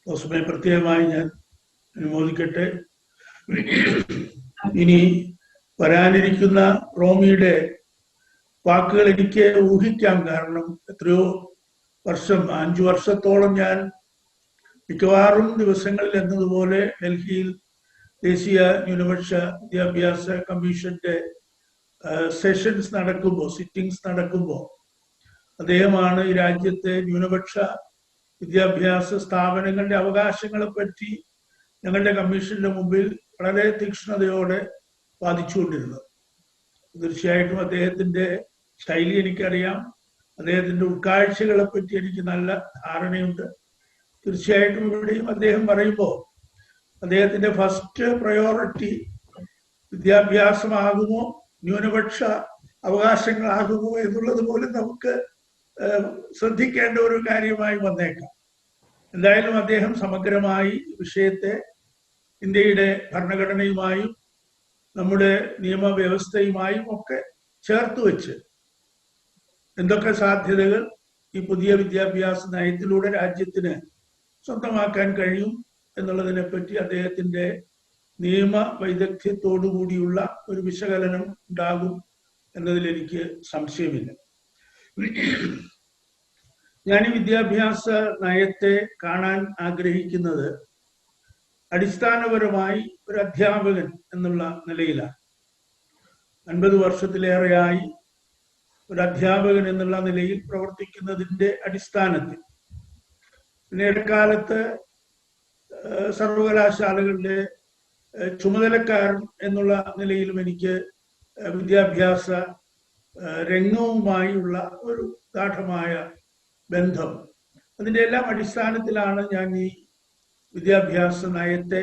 റോസമ്മയെ പ്രത്യേകമായി ഞാൻ അനുമോദിക്കട്ടെ. ഇനി വരാനിരിക്കുന്ന റോമിയുടെ വാക്കുകൾ എനിക്ക് ഊഹിക്കാം. കാരണം എത്രയോ വർഷം, 5 വർഷത്തോളം ഞാൻ മിക്കവാറും ദിവസങ്ങളിൽ എന്നതുപോലെ ഡൽഹിയിൽ ദേശീയ ന്യൂനപക്ഷ വിദ്യാഭ്യാസ കമ്മീഷന്റെ സെഷൻസ് നടക്കുമ്പോൾ, സിറ്റിംഗ്സ് നടക്കുമ്പോൾ അദ്ദേഹമാണ് ഈ രാജ്യത്തെ ന്യൂനപക്ഷ വിദ്യാഭ്യാസ സ്ഥാപനങ്ങളുടെ അവകാശങ്ങളെ പറ്റി ഞങ്ങളുടെ കമ്മീഷന്റെ മുമ്പിൽ വളരെ തീക്ഷ്ണതയോടെ വാദിച്ചുകൊണ്ടിരുന്നത്. തീർച്ചയായിട്ടും അദ്ദേഹത്തിന്റെ ശൈലി എനിക്കറിയാം, അദ്ദേഹത്തിന്റെ ഉൾക്കാഴ്ചകളെ പറ്റി എനിക്ക് നല്ല ധാരണയുണ്ട്. തീർച്ചയായിട്ടും ഇവിടെയും അദ്ദേഹം പറയുമ്പോൾ അദ്ദേഹത്തിന്റെ ഫസ്റ്റ് പ്രയോറിറ്റി വിദ്യാഭ്യാസമാകുമോ ന്യൂനപക്ഷ അവകാശങ്ങളാകുമോ എന്നുള്ളത് പോലും നമുക്ക് ശ്രദ്ധിക്കേണ്ട ഒരു കാര്യമായി വന്നേക്കാം. എന്തായാലും അദ്ദേഹം സമഗ്രമായി വിഷയത്തെ ഇന്ത്യയുടെ ഭരണഘടനയുമായും നമ്മുടെ നിയമവ്യവസ്ഥയുമായും ഒക്കെ ചേർത്ത് വെച്ച് എന്തൊക്കെ സാധ്യതകൾ ഈ പുതിയ വിദ്യാഭ്യാസ നയത്തിലൂടെ രാജ്യത്തിന് സ്വന്തമാക്കാൻ കഴിയും എന്നുള്ളതിനെ പറ്റി അദ്ദേഹത്തിന്റെ നിയമ വൈദഗ്ധ്യത്തോടുകൂടിയുള്ള ഒരു വിശകലനം ഉണ്ടാകും എന്നതിൽ എനിക്ക് സംശയമില്ല. ഞാൻ ഈ വിദ്യാഭ്യാസ നയത്തെ കാണാൻ ആഗ്രഹിക്കുന്നത് അടിസ്ഥാനപരമായി ഒരു അധ്യാപകൻ എന്നുള്ള നിലയിലാണ്. 50 വർഷത്തിലേറെയായി ഒരു അധ്യാപകൻ എന്നുള്ള നിലയിൽ പ്രവർത്തിക്കുന്നതിന്റെ അടിസ്ഥാനത്തിൽ, പിന്നെ ഇടക്കാലത്ത് സർവകലാശാലകളുടെ ചുമതലക്കാരൻ എന്നുള്ള നിലയിലും എനിക്ക് വിദ്യാഭ്യാസ രംഗവുമായുള്ള ഒരു ഗാഢമായ ബന്ധം, അതിൻ്റെ എല്ലാം അടിസ്ഥാനത്തിലാണ് ഞാൻ ഈ വിദ്യാഭ്യാസ നയത്തെ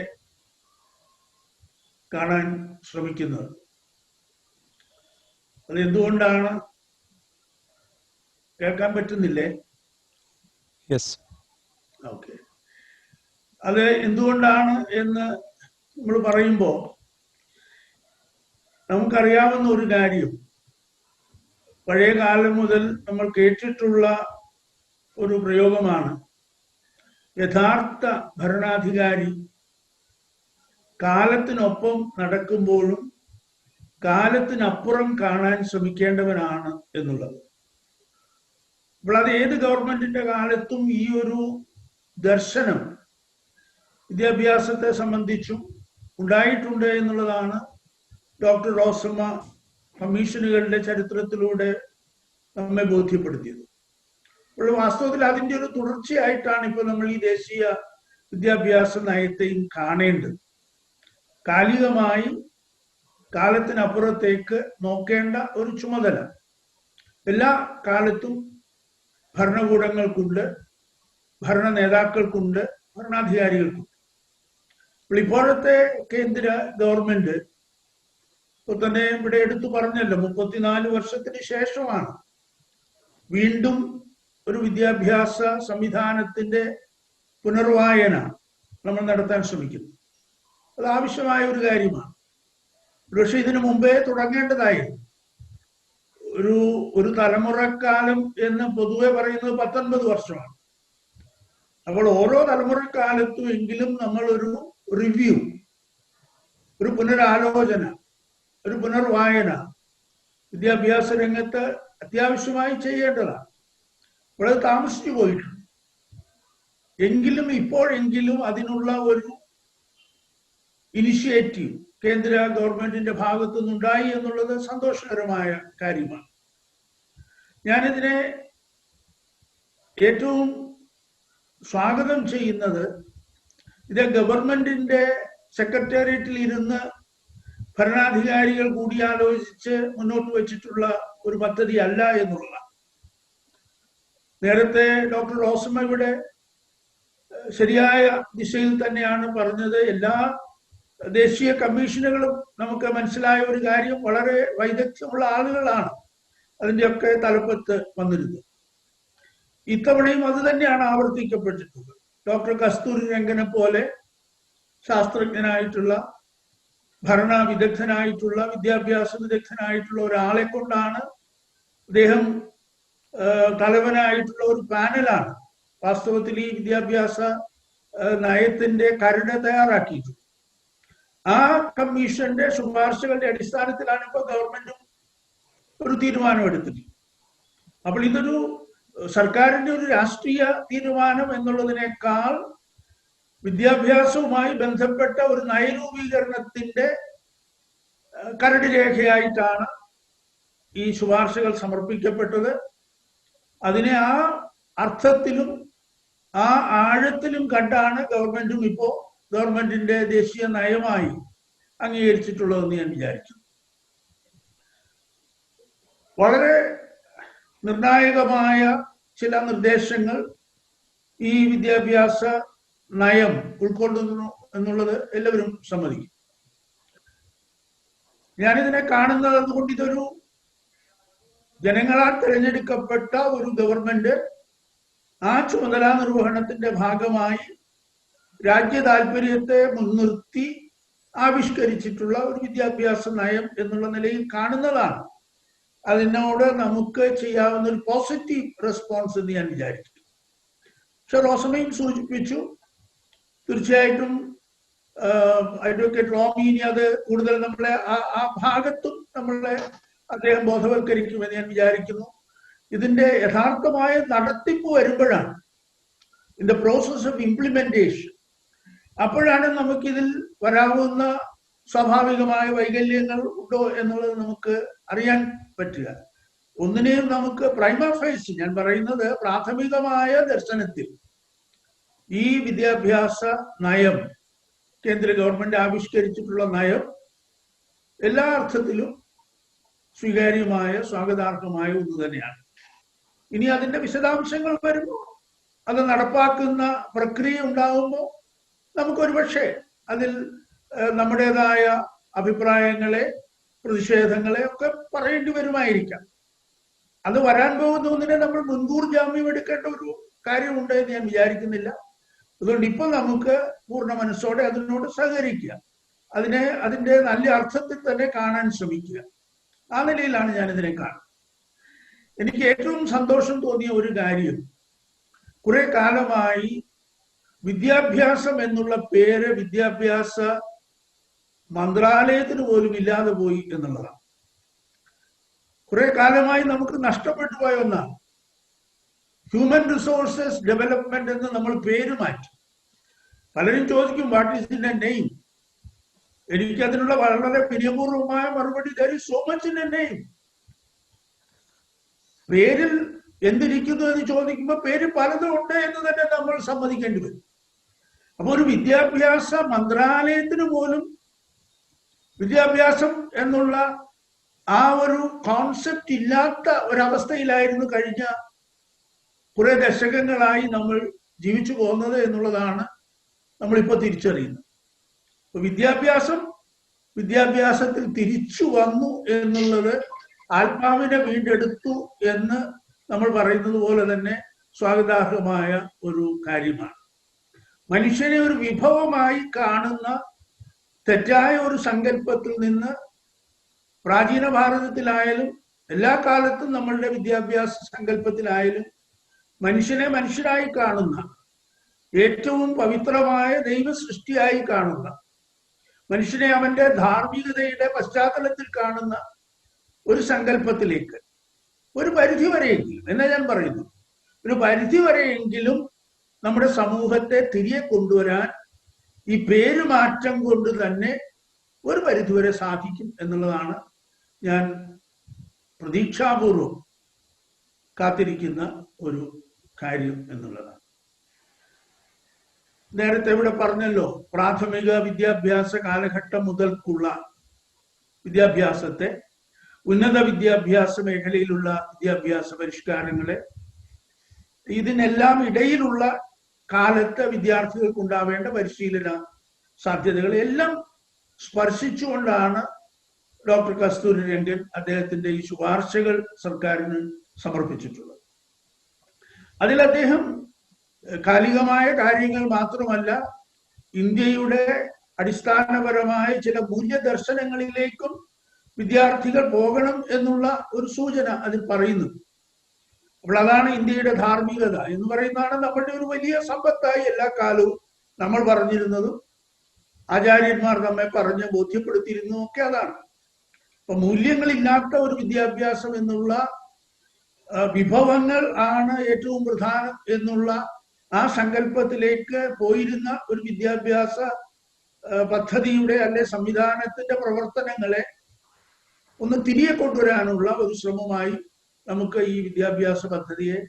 കാണാൻ ശ്രമിക്കുന്നത്. അത് എന്തുകൊണ്ടാണ്? കേൾക്കാൻ പറ്റുന്നില്ലേ? ഓക്കെ. അത് എന്തുകൊണ്ടാണ് എന്ന് നമ്മൾ പറയുമ്പോൾ നമുക്കറിയാവുന്ന ഒരു കാര്യം, പഴയ കാലം മുതൽ നമ്മൾ കേട്ടിട്ടുള്ള ഒരു പ്രയോഗമാണ്, യഥാർത്ഥ ഭരണാധികാരി കാലത്തിനൊപ്പം നടക്കുമ്പോഴും കാലത്തിനപ്പുറം കാണാൻ ശ്രമിക്കേണ്ടവനാണ് എന്നുള്ളത്. അപ്പോൾ അത് ഏത് ഗവൺമെന്റിന്റെ കാലത്തും ഈ ഒരു ദർശനം വിദ്യാഭ്യാസത്തെ സംബന്ധിച്ചും ഉണ്ടായിട്ടുണ്ട് എന്നുള്ളതാണ് ഡോക്ടർ റോസമ്മ കമ്മീഷനുകളുടെ ചരിത്രത്തിലൂടെ നമ്മെ ബോധ്യപ്പെടുത്തിയത്. അപ്പോൾ വാസ്തവത്തിൽ അതിൻ്റെ ഒരു തുടർച്ചയായിട്ടാണ് ഇപ്പോൾ നമ്മൾ ഈ ദേശീയ വിദ്യാഭ്യാസ നയത്തെയും കാണേണ്ടത്. കാലികമായി കാലത്തിനപ്പുറത്തേക്ക് നോക്കേണ്ട ഒരു ചുമതല എല്ലാ കാലത്തും ഭരണകൂടങ്ങൾക്കുണ്ട്, ഭരണ നേതാക്കൾക്കുണ്ട്, ഭരണാധികാരികൾക്കുണ്ട്. അപ്പോൾ ഇപ്പോഴത്തെ കേന്ദ്ര ഗവൺമെന്റ് ഇപ്പോൾ തന്നെ ഇവിടെ എടുത്തു പറഞ്ഞല്ലോ, 34 വർഷത്തിന് ശേഷമാണ് വീണ്ടും ഒരു വിദ്യാഭ്യാസ സംവിധാനത്തിന്റെ പുനർവായന നമ്മൾ നടത്താൻ ശ്രമിക്കുന്നത്. അത് ആവശ്യമായ ഒരു കാര്യമാണ്. പക്ഷെ ഇതിനു മുമ്പേ തുടങ്ങേണ്ടതായിരുന്നു. ഒരു തലമുറക്കാലം എന്ന് പൊതുവെ പറയുന്നത് 19 വർഷമാണ്. അപ്പോൾ ഓരോ തലമുറക്കാലത്തും എങ്കിലും നമ്മൾ ഒരു റിവ്യൂ, ഒരു പുനരാലോചന, ഒരു പുനർവായന വിദ്യാഭ്യാസ രംഗത്ത് അത്യാവശ്യമായി ചെയ്യേണ്ടതാണ്. വളരെ താമസിച്ചു പോയിട്ടുണ്ട്. എങ്കിലും ഇപ്പോഴെങ്കിലും അതിനുള്ള ഒരു ഇനിഷ്യേറ്റീവ് കേന്ദ്ര ഗവൺമെന്റിന്റെ ഭാഗത്തു നിന്നുണ്ടായി എന്നുള്ളത് സന്തോഷകരമായ കാര്യമാണ്. ഞാനിതിനെ ഏറ്റവും സ്വാഗതം ചെയ്യുന്നത് ഇത് ഗവൺമെന്റിന്റെ സെക്രട്ടേറിയറ്റിൽ ഇരുന്ന് ഭരണാധികാരികൾ കൂടിയാലോചിച്ച് മുന്നോട്ട് വെച്ചിട്ടുള്ള ഒരു പദ്ധതി അല്ല എന്നുള്ളതാണ്. നേരത്തെ ഡോക്ടർ റോസമ്മ ഇവിടെ ശരിയായ ദിശയിൽ തന്നെയാണ് പറഞ്ഞത്. എല്ലാ ദേശീയ കമ്മീഷനുകളും നമുക്ക് മനസ്സിലായ ഒരു കാര്യം, വളരെ വൈദഗ്ധ്യമുള്ള ആളുകളാണ് അതിൻ്റെയൊക്കെ തലപ്പത്ത് വന്നിരുന്നത്. ഇത്തവണയും അത് തന്നെയാണ് ആവർത്തിക്കപ്പെട്ടിട്ടുള്ളത്. ഡോക്ടർ കസ്തൂരി രംഗനെ പോലെ ശാസ്ത്രജ്ഞനായിട്ടുള്ള, ഭരണ വിദഗ്ധനായിട്ടുള്ള, വിദ്യാഭ്യാസ വിദഗ്ധനായിട്ടുള്ള ഒരാളെ കൊണ്ടാണ് അദ്ദേഹം തലവനായിട്ടുള്ള ഒരു പാനലാണ് വാസ്തവത്തിൽ ഈ വിദ്യാഭ്യാസ നയത്തിന്റെ കരട് തയ്യാറാക്കിയിട്ടുള്ളത്. ആ കമ്മീഷന്റെ ശുപാർശകളുടെ അടിസ്ഥാനത്തിലാണ് ഇപ്പോൾ ഗവൺമെന്റും ഒരു തീരുമാനമെടുത്തിട്ടുള്ളത്. അപ്പോൾ ഇതൊരു സർക്കാരിന്റെ ഒരു രാഷ്ട്രീയ തീരുമാനം എന്നുള്ളതിനേക്കാൾ വിദ്യാഭ്യാസവുമായി ബന്ധപ്പെട്ട ഒരു നയരൂപീകരണത്തിന്റെ കരട് രേഖയായിട്ടാണ് ഈ ശുപാർശകൾ സമർപ്പിക്കപ്പെട്ടത്. അതിനെ ആ അർത്ഥത്തിലും ആ ആഴത്തിലും കണ്ടാണ് ഗവൺമെന്റും ഇപ്പോ ഗവൺമെന്റിന്റെ ദേശീയ നയമായി അംഗീകരിച്ചിട്ടുള്ളതെന്ന് ഞാൻ വിചാരിക്കുന്നു. വളരെ നിർണായകമായ ചില നിർദ്ദേശങ്ങൾ ഈ വിദ്യാഭ്യാസ നയം ഉൾക്കൊള്ളുന്നു എന്നുള്ളത് എല്ലാവരും സമ്മതിക്കും. ഞാനിതിനെ കാണുന്നത് അതുകൊണ്ട് ഇതൊരു ജനങ്ങളാൽ തിരഞ്ഞെടുക്കപ്പെട്ട ഒരു ഗവൺമെന്റ് ആ ചുമതലാ നിർവഹണത്തിന്റെ ഭാഗമായി രാജ്യ താല്പര്യത്തെ മുൻനിർത്തി ആവിഷ്കരിച്ചിട്ടുള്ള ഒരു വിദ്യാഭ്യാസ നയം എന്നുള്ള നിലയിൽ കാണുന്നതാണ് അതിനോട് നമുക്ക് ചെയ്യാവുന്ന ഒരു പോസിറ്റീവ് റെസ്പോൺസ് എന്ന് ഞാൻ വിചാരിച്ചു. പക്ഷെ റോസമ്മയും സൂചിപ്പിച്ചു, തീർച്ചയായിട്ടും അഡ്വക്കേറ്റ് റോമി ഇനി അത് കൂടുതൽ നമ്മളെ ആ ഭാഗത്തും നമ്മളെ അദ്ദേഹം ബോധവൽക്കരിക്കുമെന്ന് ഞാൻ വിചാരിക്കുന്നു. ഇതിന്റെ യഥാർത്ഥമായ നടത്തിപ്പ് വരുമ്പോഴാണ്, in the process of implementation, അപ്പോഴാണ് നമുക്കിതിൽ വരാവുന്ന സ്വാഭാവികമായ വൈകല്യങ്ങൾ ഉണ്ടോ എന്നുള്ളത് നമുക്ക് അറിയാൻ പറ്റുക. ഒന്നിനെയും നമുക്ക് പ്രൈമ ഫേസ്, ഞാൻ പറയുന്നത് പ്രാഥമികമായ ദർശനത്തിൽ ഈ വിദ്യാഭ്യാസ നയം, കേന്ദ്ര ഗവൺമെന്റ് ആവിഷ്കരിച്ചിട്ടുള്ള നയം എല്ലാ അർത്ഥത്തിലും സ്വീകാര്യമായ, സ്വാഗതാർഹമായ ഒന്ന് തന്നെയാണ്. ഇനി അതിന്റെ വിശദാംശങ്ങൾ വരുമ്പോൾ, അത് നടപ്പാക്കുന്ന പ്രക്രിയ ഉണ്ടാകുമ്പോൾ നമുക്കൊരു പക്ഷേ അതിൽ നമ്മുടേതായ അഭിപ്രായങ്ങളെ, പ്രതിഷേധങ്ങളെ ഒക്കെ പറയേണ്ടി വരുമായിരിക്കാം. അത് വരാൻ പോകുന്ന ഒന്നിനെ നമ്മൾ മുൻകൂർ ജാമ്യം എടുക്കേണ്ട ഒരു കാര്യമുണ്ട് എന്ന് ഞാൻ വിചാരിക്കുന്നില്ല. അതുകൊണ്ട് ഇപ്പൊ നമുക്ക് പൂർണ്ണ മനസ്സോടെ അതിനോട് സഹകരിക്കുക, അതിന്റെ നല്ല അർത്ഥത്തിൽ തന്നെ കാണാൻ ശ്രമിക്കുക. ആ നിലയിലാണ് ഞാൻ ഇതിനെ കാണുന്നത്. എനിക്ക് ഏറ്റവും സന്തോഷം തോന്നിയ ഒരു കാര്യം, കുറെ കാലമായി വിദ്യാഭ്യാസം എന്നുള്ള പേര് വിദ്യാഭ്യാസ മന്ത്രാലയത്തിന് പോലും ഇല്ലാതെ പോയി എന്നുള്ളതാണ്. കുറെ കാലമായി നമുക്ക് നഷ്ടപ്പെട്ടു പോയ ഒന്നാണ്. ഹ്യൂമൻ റിസോഴ്സസ് ഡെവലപ്മെന്റ് എന്ന് നമ്മൾ പേര് മാറ്റി. പലരും ചോദിക്കും, what is in A name? എനിക്ക് അതിനുള്ള വളരെ വിനയപൂർവമായ മറുപടി, there is so much in a name. പേരിൽ എന്തിരിക്കുന്നു എന്ന് ചോദിക്കുമ്പോൾ പേര് പലതും ഉണ്ട് എന്ന് തന്നെ നമ്മൾ സമ്മതിക്കേണ്ടി വരും. അപ്പൊ ഒരു വിദ്യാഭ്യാസ മന്ത്രാലയത്തിന് പോലും വിദ്യാഭ്യാസം എന്നുള്ള ആ ഒരു കോൺസെപ്റ്റ് ഇല്ലാത്ത ഒരവസ്ഥയിലായിരുന്നു കഴിഞ്ഞ കുറെ ദശകങ്ങളായി നമ്മൾ ജീവിച്ചു പോകുന്നത് എന്നുള്ളതാണ് നമ്മളിപ്പോ തിരിച്ചറിയുന്നത്. വിദ്യാഭ്യാസത്തിൽ തിരിച്ചു വന്നു എന്നുള്ളത് ആത്മാവിനെ വീണ്ടെടുത്തു എന്ന് നമ്മൾ പറയുന്നത് പോലെ തന്നെ സ്വാഗതാർഹമായ ഒരു കാര്യമാണ്. മനുഷ്യനെ ഒരു വിഭവമായി കാണുന്ന തെറ്റായ ഒരു സങ്കല്പത്തിൽ നിന്ന് പ്രാചീന ഭാരതത്തിലായാലും എല്ലാ കാലത്തും നമ്മളുടെ വിദ്യാഭ്യാസ സങ്കല്പത്തിലായാലും മനുഷ്യനെ മനുഷ്യരായി കാണുന്ന, ഏറ്റവും പവിത്രമായ ദൈവ സൃഷ്ടിയായി കാണുന്ന, മനുഷ്യനെ അവന്റെ ധാർമ്മികതയുടെ പശ്ചാത്തലത്തിൽ കാണുന്ന ഒരു സങ്കല്പത്തിലേക്ക് ഒരു പരിധി വരെയെങ്കിലും, എന്നാ ഞാൻ പറയുന്നു, ഒരു പരിധി വരെയെങ്കിലും നമ്മുടെ സമൂഹത്തെ തിരികെ കൊണ്ടുവരാൻ ഈ പേരുമാറ്റം കൊണ്ട് തന്നെ ഒരു പരിധിവരെ സാധിക്കും എന്നുള്ളതാണ് ഞാൻ പ്രതീക്ഷാപൂർവം കാത്തിരിക്കുന്ന ഒരു കാര്യം എന്നുള്ളതാണ്. നേരത്തെ ഇവിടെ പറഞ്ഞല്ലോ, പ്രാഥമിക വിദ്യാഭ്യാസ കാലഘട്ടം മുതൽക്കുള്ള വിദ്യാഭ്യാസത്തെ, ഉന്നത വിദ്യാഭ്യാസ മേഖലയിലുള്ള വിദ്യാഭ്യാസ പരിഷ്കാരങ്ങളെ, ഇതിനെല്ലാം ഇടയിലുള്ള കാലത്ത് വിദ്യാർത്ഥികൾക്ക് ഉണ്ടാവേണ്ട പരിശീലന സാധ്യതകളെ എല്ലാം സ്പർശിച്ചുകൊണ്ടാണ് ഡോക്ടർ കസ്തൂരി രംഗൻ അദ്ദേഹത്തിന്റെ ഈ ശുപാർശകൾ സർക്കാരിന് സമർപ്പിച്ചിട്ടുള്ളത്. അതിൽ അദ്ദേഹം കാലികമായ കാര്യങ്ങൾ മാത്രമല്ല, ഇന്ത്യയുടെ അടിസ്ഥാനപരമായ ചില മൂല്യദർശനങ്ങളിലേക്കും വിദ്യാർത്ഥികൾ പോകണം എന്നുള്ള ഒരു സൂചന അതിൽ പറയുന്നു. അപ്പോൾ അതാണ് ഇന്ത്യയുടെ ധാർമ്മികത എന്ന് പറയുന്നതാണ് നമ്മളുടെ ഒരു വലിയ സമ്പത്തായി എല്ലാ കാലവും നമ്മൾ പറഞ്ഞിരുന്നതും ആചാര്യന്മാർ നമ്മെ പറഞ്ഞ് ബോധ്യപ്പെടുത്തിയിരുന്നതും ഒക്കെ അതാണ്. അപ്പൊ മൂല്യങ്ങളില്ലാത്ത ഒരു വിദ്യാഭ്യാസം എന്നുള്ള വിഭവങ്ങൾ ആണ് ഏറ്റവും പ്രധാനം എന്നുള്ള ആ സങ്കല്പത്തിലേക്ക് പോയിരുന്ന ഒരു വിദ്യാഭ്യാസ പദ്ധതിയുടെ അല്ലെ സംവിധാനത്തിന്റെ പ്രവർത്തനങ്ങളെ ഒന്ന് തിരികെ കൊണ്ടുവരാനുള്ള ഒരു ശ്രമമായി നമുക്ക് ഈ വിദ്യാഭ്യാസ പദ്ധതിയെ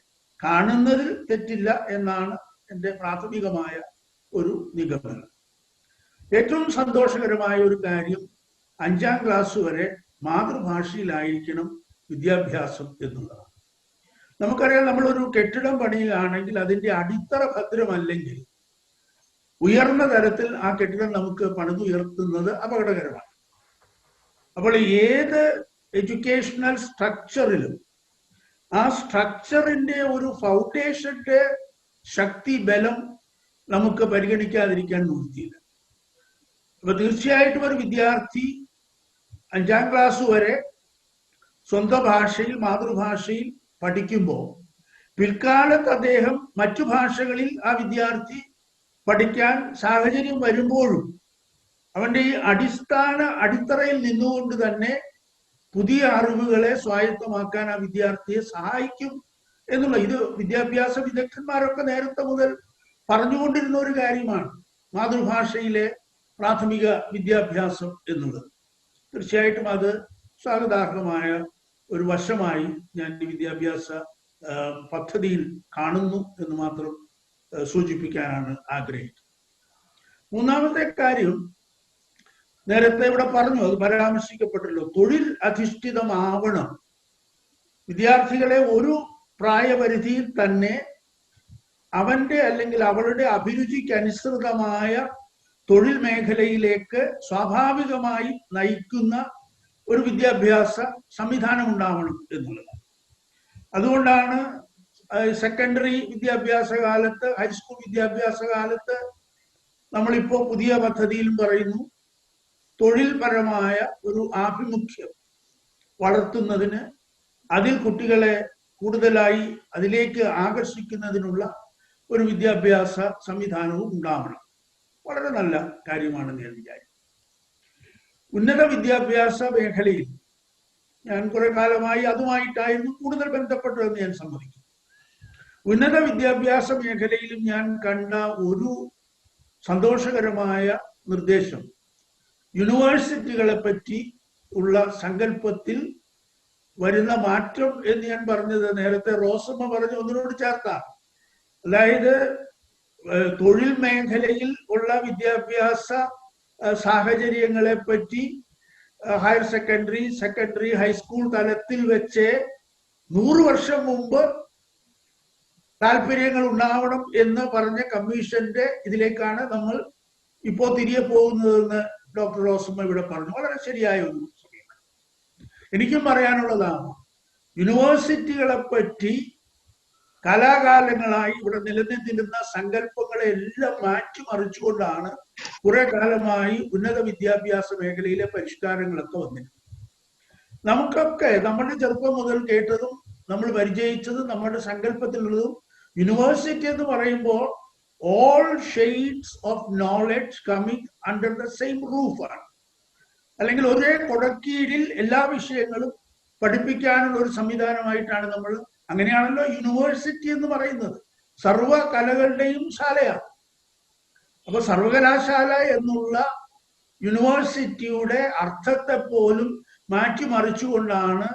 കാണുന്നതിൽ തെറ്റില്ല എന്നാണ് എൻ്റെ പ്രാഥമികമായ ഒരു നിഗമനം. ഏറ്റവും സന്തോഷകരമായ ഒരു കാര്യം, 5ാം ക്ലാസ് വരെ മാതൃഭാഷയിലായിരിക്കണം വിദ്യാഭ്യാസം എന്നുള്ളതാണ്. നമുക്കറിയാം, നമ്മളൊരു കെട്ടിടം പണിയുകയാണെങ്കിൽ അതിന്റെ അടിത്തറ ഭദ്രമല്ലെങ്കിൽ ഉയർന്ന തരത്തിൽ ആ കെട്ടിടം നമുക്ക് പണിതുയർത്തുന്നത് അപകടകരമാണ്. അപ്പോൾ ഏത് എഡ്യൂക്കേഷണൽ സ്ട്രക്ചറിലും ആ സ്ട്രക്ചറിന്റെ ഒരു ഫൗണ്ടേഷന്റെ ശക്തി, ബലം നമുക്ക് പരിഗണിക്കാതിരിക്കാൻ നിവൃത്തിയില്ല. അപ്പൊ തീർച്ചയായിട്ടും ഒരു വിദ്യാർത്ഥി 5ാം ക്ലാസ് വരെ സ്വന്തം ഭാഷയിൽ, മാതൃഭാഷയിൽ പഠിക്കുമ്പോൾ പിൽക്കാലത്ത് അദ്ദേഹം മറ്റു ഭാഷകളിൽ ആ വിദ്യാർത്ഥി പഠിക്കാൻ സാഹചര്യം വരുമ്പോഴും അവന്റെ ഈ അടിത്തറയിൽ നിന്നുകൊണ്ട് തന്നെ പുതിയ അറിവുകളെ സ്വായത്തമാക്കാൻ ആ വിദ്യാർത്ഥിയെ സഹായിക്കും എന്നുള്ള, ഇത് വിദ്യാഭ്യാസ വിദഗ്ധന്മാരൊക്കെ നേരത്തെ മുതൽ പറഞ്ഞുകൊണ്ടിരുന്ന ഒരു കാര്യമാണ്, മാതൃഭാഷയിലെ പ്രാഥമിക വിദ്യാഭ്യാസം എന്നുള്ളത്. തീർച്ചയായിട്ടും അത് സ്വാഗതാർഹമായ ഒരു വശമായി ഞാൻ ഈ വിദ്യാഭ്യാസ പദ്ധതിയിൽ കാണുന്നു എന്ന് മാത്രം സൂചിപ്പിക്കാനാണ് ആഗ്രഹിക്കുന്നത്. മൂന്നാമത്തെ കാര്യം നേരത്തെ ഇവിടെ പറഞ്ഞു, അത് പരാമർശിക്കപ്പെട്ടല്ലോ, തൊഴിൽ അധിഷ്ഠിതമാവണം. വിദ്യാർത്ഥികളെ ഒരു പ്രായപരിധിയിൽ തന്നെ അവന്റെ അല്ലെങ്കിൽ അവളുടെ അഭിരുചിക്കനുസൃതമായ തൊഴിൽ മേഖലയിലേക്ക് സ്വാഭാവികമായി നയിക്കുന്ന ഒരു വിദ്യാഭ്യാസ സംവിധാനം ഉണ്ടാവണം എന്നുള്ളതാണ്. അതുകൊണ്ടാണ് സെക്കൻഡറി വിദ്യാഭ്യാസ കാലത്ത്, ഹൈസ്കൂൾ വിദ്യാഭ്യാസ കാലത്ത് നമ്മളിപ്പോ പുതിയ പദ്ധതിയിലും പറയുന്നു, തൊഴിൽപരമായ ഒരു ആഭിമുഖ്യം വളർത്തുന്നതിന്, അതിൽ കുട്ടികളെ കൂടുതലായി അതിലേക്ക് ആകർഷിക്കുന്നതിനുള്ള ഒരു വിദ്യാഭ്യാസ സംവിധാനവും ഉണ്ടാവണം. വളരെ നല്ല കാര്യമാണെന്ന് ഞാൻ വിചാരിക്കുന്നു. ഉന്നത വിദ്യാഭ്യാസ മേഖലയിൽ ഞാൻ കുറെ കാലമായി അതുമായിട്ടായിരുന്നു കൂടുതൽ ബന്ധപ്പെട്ടതെന്ന് ഞാൻ സമ്മതിക്കുന്നു. ഉന്നത വിദ്യാഭ്യാസ മേഖലയിലും ഞാൻ കണ്ട ഒരു സന്തോഷകരമായ നിർദ്ദേശം, യൂണിവേഴ്സിറ്റികളെ പറ്റി ഉള്ള സങ്കല്പത്തിൽ വരുന്ന മാറ്റം എന്ന് ഞാൻ പറഞ്ഞത് നേരത്തെ റോസമ്മ പറഞ്ഞ ഒന്നിനോട് ചേർത്താണ്. അതായത് തൊഴിൽ മേഖലയിൽ ഉള്ള വിദ്യാഭ്യാസ സാഹചര്യങ്ങളെ പറ്റി ഹയർ സെക്കൻഡറി, ഹൈസ്കൂൾ തലത്തിൽ വെച്ച് 100 വർഷം മുമ്പ് താല്പര്യങ്ങൾ ഉണ്ടാവണം എന്ന് പറഞ്ഞ കമ്മീഷന്റെ ഇതിലേക്കാണ് നമ്മൾ ഇപ്പോൾ തിരികെ പോകുന്നതെന്ന് ഡോക്ടർ റോസമ്മ ഇവിടെ പറഞ്ഞു. വളരെ ശരിയായ ഒരു സമയമാണ്. എനിക്കും പറയാനുള്ളതാണ്, യൂണിവേഴ്സിറ്റികളെ പറ്റി കലാകാലങ്ങളായി ഇവിടെ നിലനിന്നിരുന്ന സങ്കല്പങ്ങളെ എല്ലാം മാറ്റിമറിച്ചുകൊണ്ടാണ് കുറെ കാലമായി ഉന്നത വിദ്യാഭ്യാസ മേഖലയിലെ പരിഷ്കാരങ്ങളൊക്കെ വന്നിരുന്നത്. നമുക്കൊക്കെ നമ്മുടെ ചെറുപ്പം മുതൽ കേട്ടതും നമ്മൾ പരിചയിച്ചതും നമ്മുടെ സങ്കല്പത്തിലുള്ളതും യൂണിവേഴ്സിറ്റി എന്ന് പറയുമ്പോൾ all shades of knowledge coming under the same roof ആണ്. അല്ലെങ്കിൽ ഒരേ കൊടക്കീഴിൽ എല്ലാ വിഷയങ്ങളും പഠിപ്പിക്കാനുള്ള ഒരു സംവിധാനമായിട്ടാണ് നമ്മൾ, അങ്ങനെയാണല്ലോ യൂണിവേഴ്സിറ്റി എന്ന് പറയുന്നത്, സർവ കലകളുടെയും ശാലയാണ്. അപ്പൊ സർവകലാശാല എന്നുള്ള യൂണിവേഴ്സിറ്റിയുടെ അർത്ഥത്തെ പോലും മാറ്റിമറിച്ചുകൊണ്ടാണ്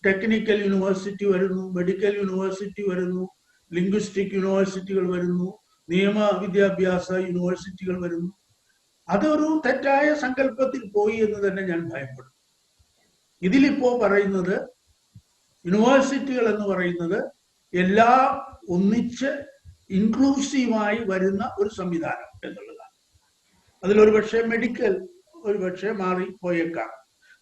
ടെക്നിക്കൽ യൂണിവേഴ്സിറ്റി വരുന്നു, മെഡിക്കൽ യൂണിവേഴ്സിറ്റി വരുന്നു, ലിംഗ്വിസ്റ്റിക് യൂണിവേഴ്സിറ്റികൾ വരുന്നു, നിയമ വിദ്യാഭ്യാസ യൂണിവേഴ്സിറ്റികൾ വരുന്നു. അതൊരു തെറ്റായ സങ്കല്പത്തിൽ പോയി എന്ന് തന്നെ ഞാൻ ഭയപ്പെടും. ഇതിലിപ്പോ പറയുന്നത് യൂണിവേഴ്സിറ്റികൾ എന്ന് പറയുന്നത് എല്ലാം ഒന്നിച്ച് ഇൻക്ലൂസീവായി വരുന്ന ഒരു സംവിധാനം എന്നുള്ളതാണ്. അതിലൊരു പക്ഷേ മെഡിക്കൽ ഒരു പക്ഷേ മാറിപ്പോയേക്കാം,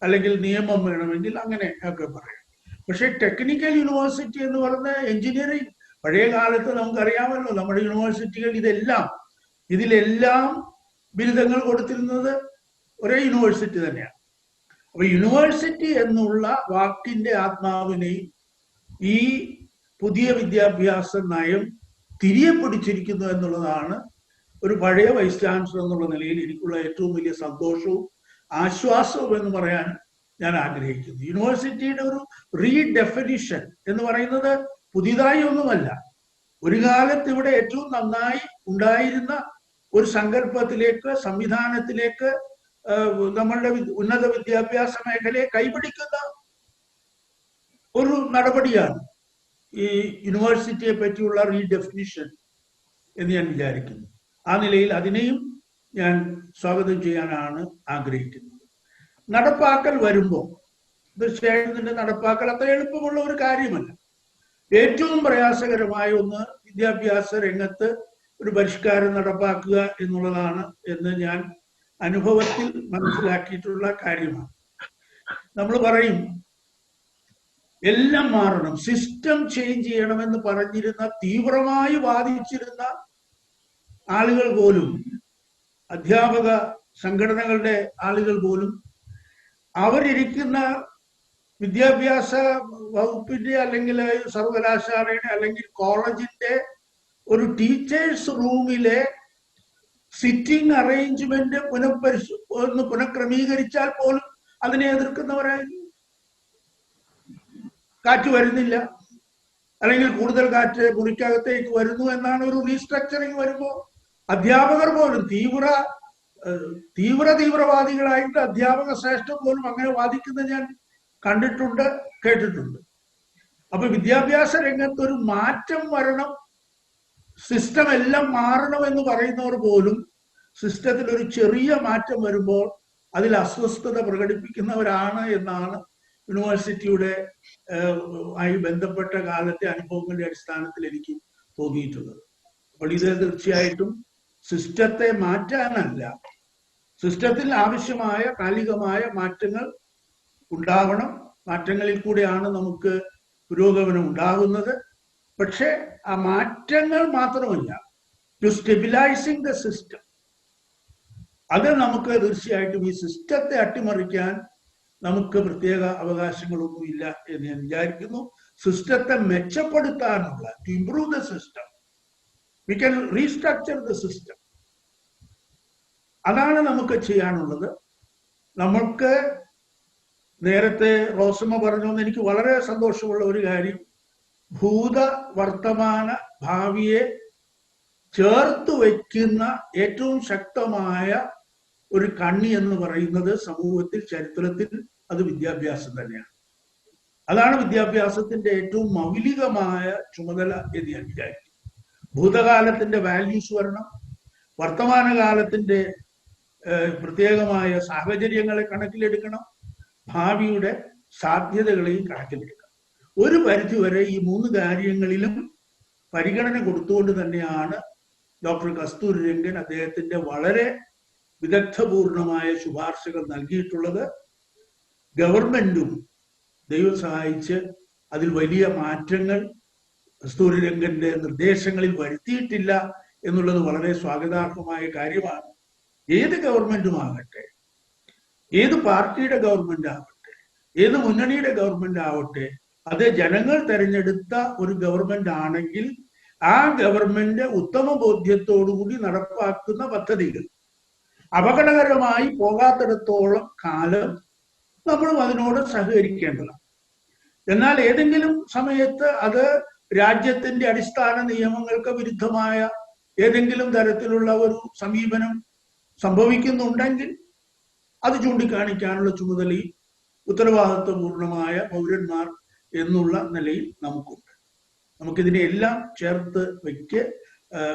അല്ലെങ്കിൽ നിയമം വേണമെങ്കിൽ അങ്ങനെ ഒക്കെ പറയാം. പക്ഷെ ടെക്നിക്കൽ യൂണിവേഴ്സിറ്റി എന്ന് പറഞ്ഞ എഞ്ചിനീയറിംഗ്, പഴയ കാലത്ത് നമുക്കറിയാമല്ലോ നമ്മുടെ യൂണിവേഴ്സിറ്റികൾ ഇതിലെല്ലാം ബിരുദങ്ങൾ കൊടുത്തിരുന്നത് ഒരേ യൂണിവേഴ്സിറ്റി തന്നെയാണ്. അപ്പൊ യൂണിവേഴ്സിറ്റി എന്നുള്ള വാക്കിന്റെ ആത്മാവിനെയും ഈ പുതിയ വിദ്യാഭ്യാസ നയം തിരികെ പിടിച്ചിരിക്കുന്നു എന്നുള്ളതാണ് ഒരു പഴയ വൈസ് ചാൻസലർ എന്നുള്ള നിലയിൽ എനിക്കുള്ള ഏറ്റവും വലിയ സന്തോഷവും ആശ്വാസവും എന്ന് പറയാൻ ഞാൻ ആഗ്രഹിക്കുന്നു. യൂണിവേഴ്സിറ്റിയുടെ ഒരു റീഡെഫിനിഷൻ എന്ന് പറയുന്നത് പുതിയതായി ഒന്നുമല്ല. ഒരു കാലത്ത് ഇവിടെ ഏറ്റവും നന്നായി ഉണ്ടായിരുന്ന ഒരു സങ്കല്പത്തിലേക്ക്, സംവിധാനത്തിലേക്ക് നമ്മളുടെ ഉന്നത വിദ്യാഭ്യാസ മേഖലയെ കൈപിടിക്കുന്ന ഒരു നടപടിയാണ് ഈ യൂണിവേഴ്സിറ്റിയെ പറ്റിയുള്ള റീഡെഫിനിഷൻ എന്ന് ഞാൻ വിചാരിക്കുന്നു. ആ നിലയിൽ അതിനെയും ഞാൻ സ്വാഗതം ചെയ്യാനാണ് ആഗ്രഹിക്കുന്നത്. നടപ്പാക്കൽ വരുമ്പോൾ തീർച്ചയായും ഇതിന്റെ നടപ്പാക്കൽ അത്ര എളുപ്പമുള്ള ഒരു കാര്യമല്ല. ഏറ്റവും പ്രയാസകരമായ ഒന്ന് വിദ്യാഭ്യാസ രംഗത്ത് ഒരു പരിഷ്കാരം നടപ്പാക്കുക എന്നുള്ളതാണ് എന്ന് ഞാൻ അനുഭവത്തിൽ മനസ്സിലാക്കിയിട്ടുള്ള കാര്യമാണ്. നമ്മൾ പറയും എല്ലാം മാറണം, സിസ്റ്റം ചേഞ്ച് ചെയ്യണമെന്ന് പറഞ്ഞിരുന്ന, തീവ്രമായി വാദിച്ചിരുന്ന ആളുകൾ പോലും, അധ്യാപക സംഘടനകളുടെ ആളുകൾ പോലും അവരിയ്ക്കുന്ന വിദ്യാഭ്യാസ വകുപ്പിന്റെ അല്ലെങ്കിൽ സർവകലാശാലയുടെ അല്ലെങ്കിൽ കോളേജിന്റെ ഒരു ടീച്ചേഴ്സ് റൂമിലെ സിറ്റിംഗ് അറേഞ്ച്മെന്റ് പുനഃക്രമീകരിച്ചാൽ പോലും അതിനെ എതിർക്കുന്നവരായിരുന്നു. കാറ്റ് വരുന്നില്ല, അല്ലെങ്കിൽ കൂടുതൽ കാറ്റ് മുറിക്കകത്തേക്ക് വരുന്നു എന്നാണ് ഒരു റീസ്ട്രക്ചറിങ് വരുമ്പോൾ അധ്യാപകർ പോലും തീവ്രവാദികളായിട്ട് അധ്യാപക ശ്രേഷ്ഠം പോലും അങ്ങനെ വാദിക്കുന്നത് ഞാൻ കണ്ടിട്ടുണ്ട്, കേട്ടിട്ടുണ്ട്. അപ്പൊ വിദ്യാഭ്യാസ രംഗത്ത് ഒരു മാറ്റം വരണം, സിസ്റ്റം എല്ലാം മാറണം എന്ന് പറയുന്നവർ പോലും സിസ്റ്റത്തിൽ ഒരു ചെറിയ മാറ്റം വരുമ്പോൾ അതിൽ അസ്വസ്ഥത പ്രകടിപ്പിക്കുന്നവരാണ് എന്നാണ് യൂണിവേഴ്സിറ്റിയുടെ ആയി ബന്ധപ്പെട്ട കാലത്തെ അനുഭവങ്ങളുടെ അടിസ്ഥാനത്തിൽ എനിക്ക് തോന്നിയിട്ടുള്ളത്. അപ്പോൾ ഇത് തീർച്ചയായിട്ടും സിസ്റ്റത്തെ മാറ്റാനല്ല, സിസ്റ്റത്തിൽ ആവശ്യമായ കാലികമായ മാറ്റങ്ങൾ ഉണ്ടാവണം. മാറ്റങ്ങളിൽ കൂടെയാണ് നമുക്ക് പുരോഗമനം ഉണ്ടാകുന്നത്. പക്ഷെ ആ മാറ്റങ്ങൾ മാത്രമല്ല, ടു സ്റ്റെബിലൈസിങ് ദ സിസ്റ്റം, അത് നമുക്ക് തീർച്ചയായിട്ടും ഈ സിസ്റ്റത്തെ അട്ടിമറിക്കാൻ നമുക്ക് പ്രത്യേക അവകാശങ്ങളൊന്നുമില്ല എന്ന് ഞാൻ വിചാരിക്കുന്നു. സിസ്റ്റത്തെ മെച്ചപ്പെടുത്താനുള്ള, to improve the system, we can restructure the system, അതാണ് നമുക്ക് ചെയ്യാനുള്ളത്. നമ്മൾക്ക് നേരത്തെ റോസമ്മ പറഞ്ഞുവെന്ന് എനിക്ക് വളരെ സന്തോഷമുള്ള ഒരു കാര്യം, ഭൂത വർത്തമാന ഭാവിയെ ചേർത്ത് വയ്ക്കുന്ന ഏറ്റവും ശക്തമായ ഒരു കണ്ണി എന്ന് പറയുന്നത് സമൂഹത്തിൽ, ചരിത്രത്തിൽ അത് വിദ്യാഭ്യാസം തന്നെയാണ്. അതാണ് വിദ്യാഭ്യാസത്തിന്റെ ഏറ്റവും മൗലികമായ ചുമതല എന്ന് ഞാൻ വിചാരിക്കും. ഭൂതകാലത്തിന്റെ വാല്യൂസ് വരണം, വർത്തമാനകാലത്തിന്റെ പ്രത്യേകമായ സാഹചര്യങ്ങളെ കണക്കിലെടുക്കണം, ഭാവിയുടെ സാധ്യതകളെയും കണക്കിലെടുക്കണം. ഒരു പരിധിവരെ ഈ മൂന്ന് കാര്യങ്ങളിലും പരിഗണന കൊടുത്തുകൊണ്ട് തന്നെയാണ് ഡോക്ടർ കസ്തൂരിരംഗൻ അദ്ദേഹത്തിന്റെ വളരെ വിദഗ്ധപൂർണമായ ശുപാർശകൾ നൽകിയിട്ടുള്ളത്. ഗവൺമെന്റും ദൈവം സഹായിച്ച് അതിൽ വലിയ മാറ്റങ്ങൾ കസ്തൂരിരംഗന്റെ നിർദ്ദേശങ്ങളിൽ വരുത്തിയിട്ടില്ല എന്നുള്ളത് വളരെ സ്വാഗതാർഹമായ കാര്യമാണ്. ഏത് ഗവൺമെന്റും ആകട്ടെ, ഏത് പാർട്ടിയുടെ ഗവൺമെന്റ് ആകട്ടെ, ഏത് മുന്നണിയുടെ ഗവൺമെന്റ് ആവട്ടെ, അത് ജനങ്ങൾ തെരഞ്ഞെടുത്ത ഒരു ഗവൺമെന്റ് ആണെങ്കിൽ ആ ഗവൺമെന്റ് ഉത്തമ ബോധ്യത്തോടുകൂടി നടപ്പാക്കുന്ന പദ്ധതികൾ അപകടകരമായി പോകാത്തിടത്തോളം കാലം നമ്മളും അതിനോട് സഹകരിക്കേണ്ടതാണ്. എന്നാൽ ഏതെങ്കിലും സമയത്ത് അത് രാജ്യത്തിന്റെ അടിസ്ഥാന നിയമങ്ങൾക്ക് വിരുദ്ധമായ ഏതെങ്കിലും തരത്തിലുള്ള ഒരു സമീപനം സംഭവിക്കുന്നുണ്ടെങ്കിൽ അത് ചൂണ്ടിക്കാണിക്കാനുള്ള ചുമതലയും ഉത്തരവാദിത്വപൂർണമായ പൗരന്മാർ എന്നുള്ള നിലയിൽ നമുക്കുണ്ട്. നമുക്കിതിനെ എല്ലാം ചേർത്ത്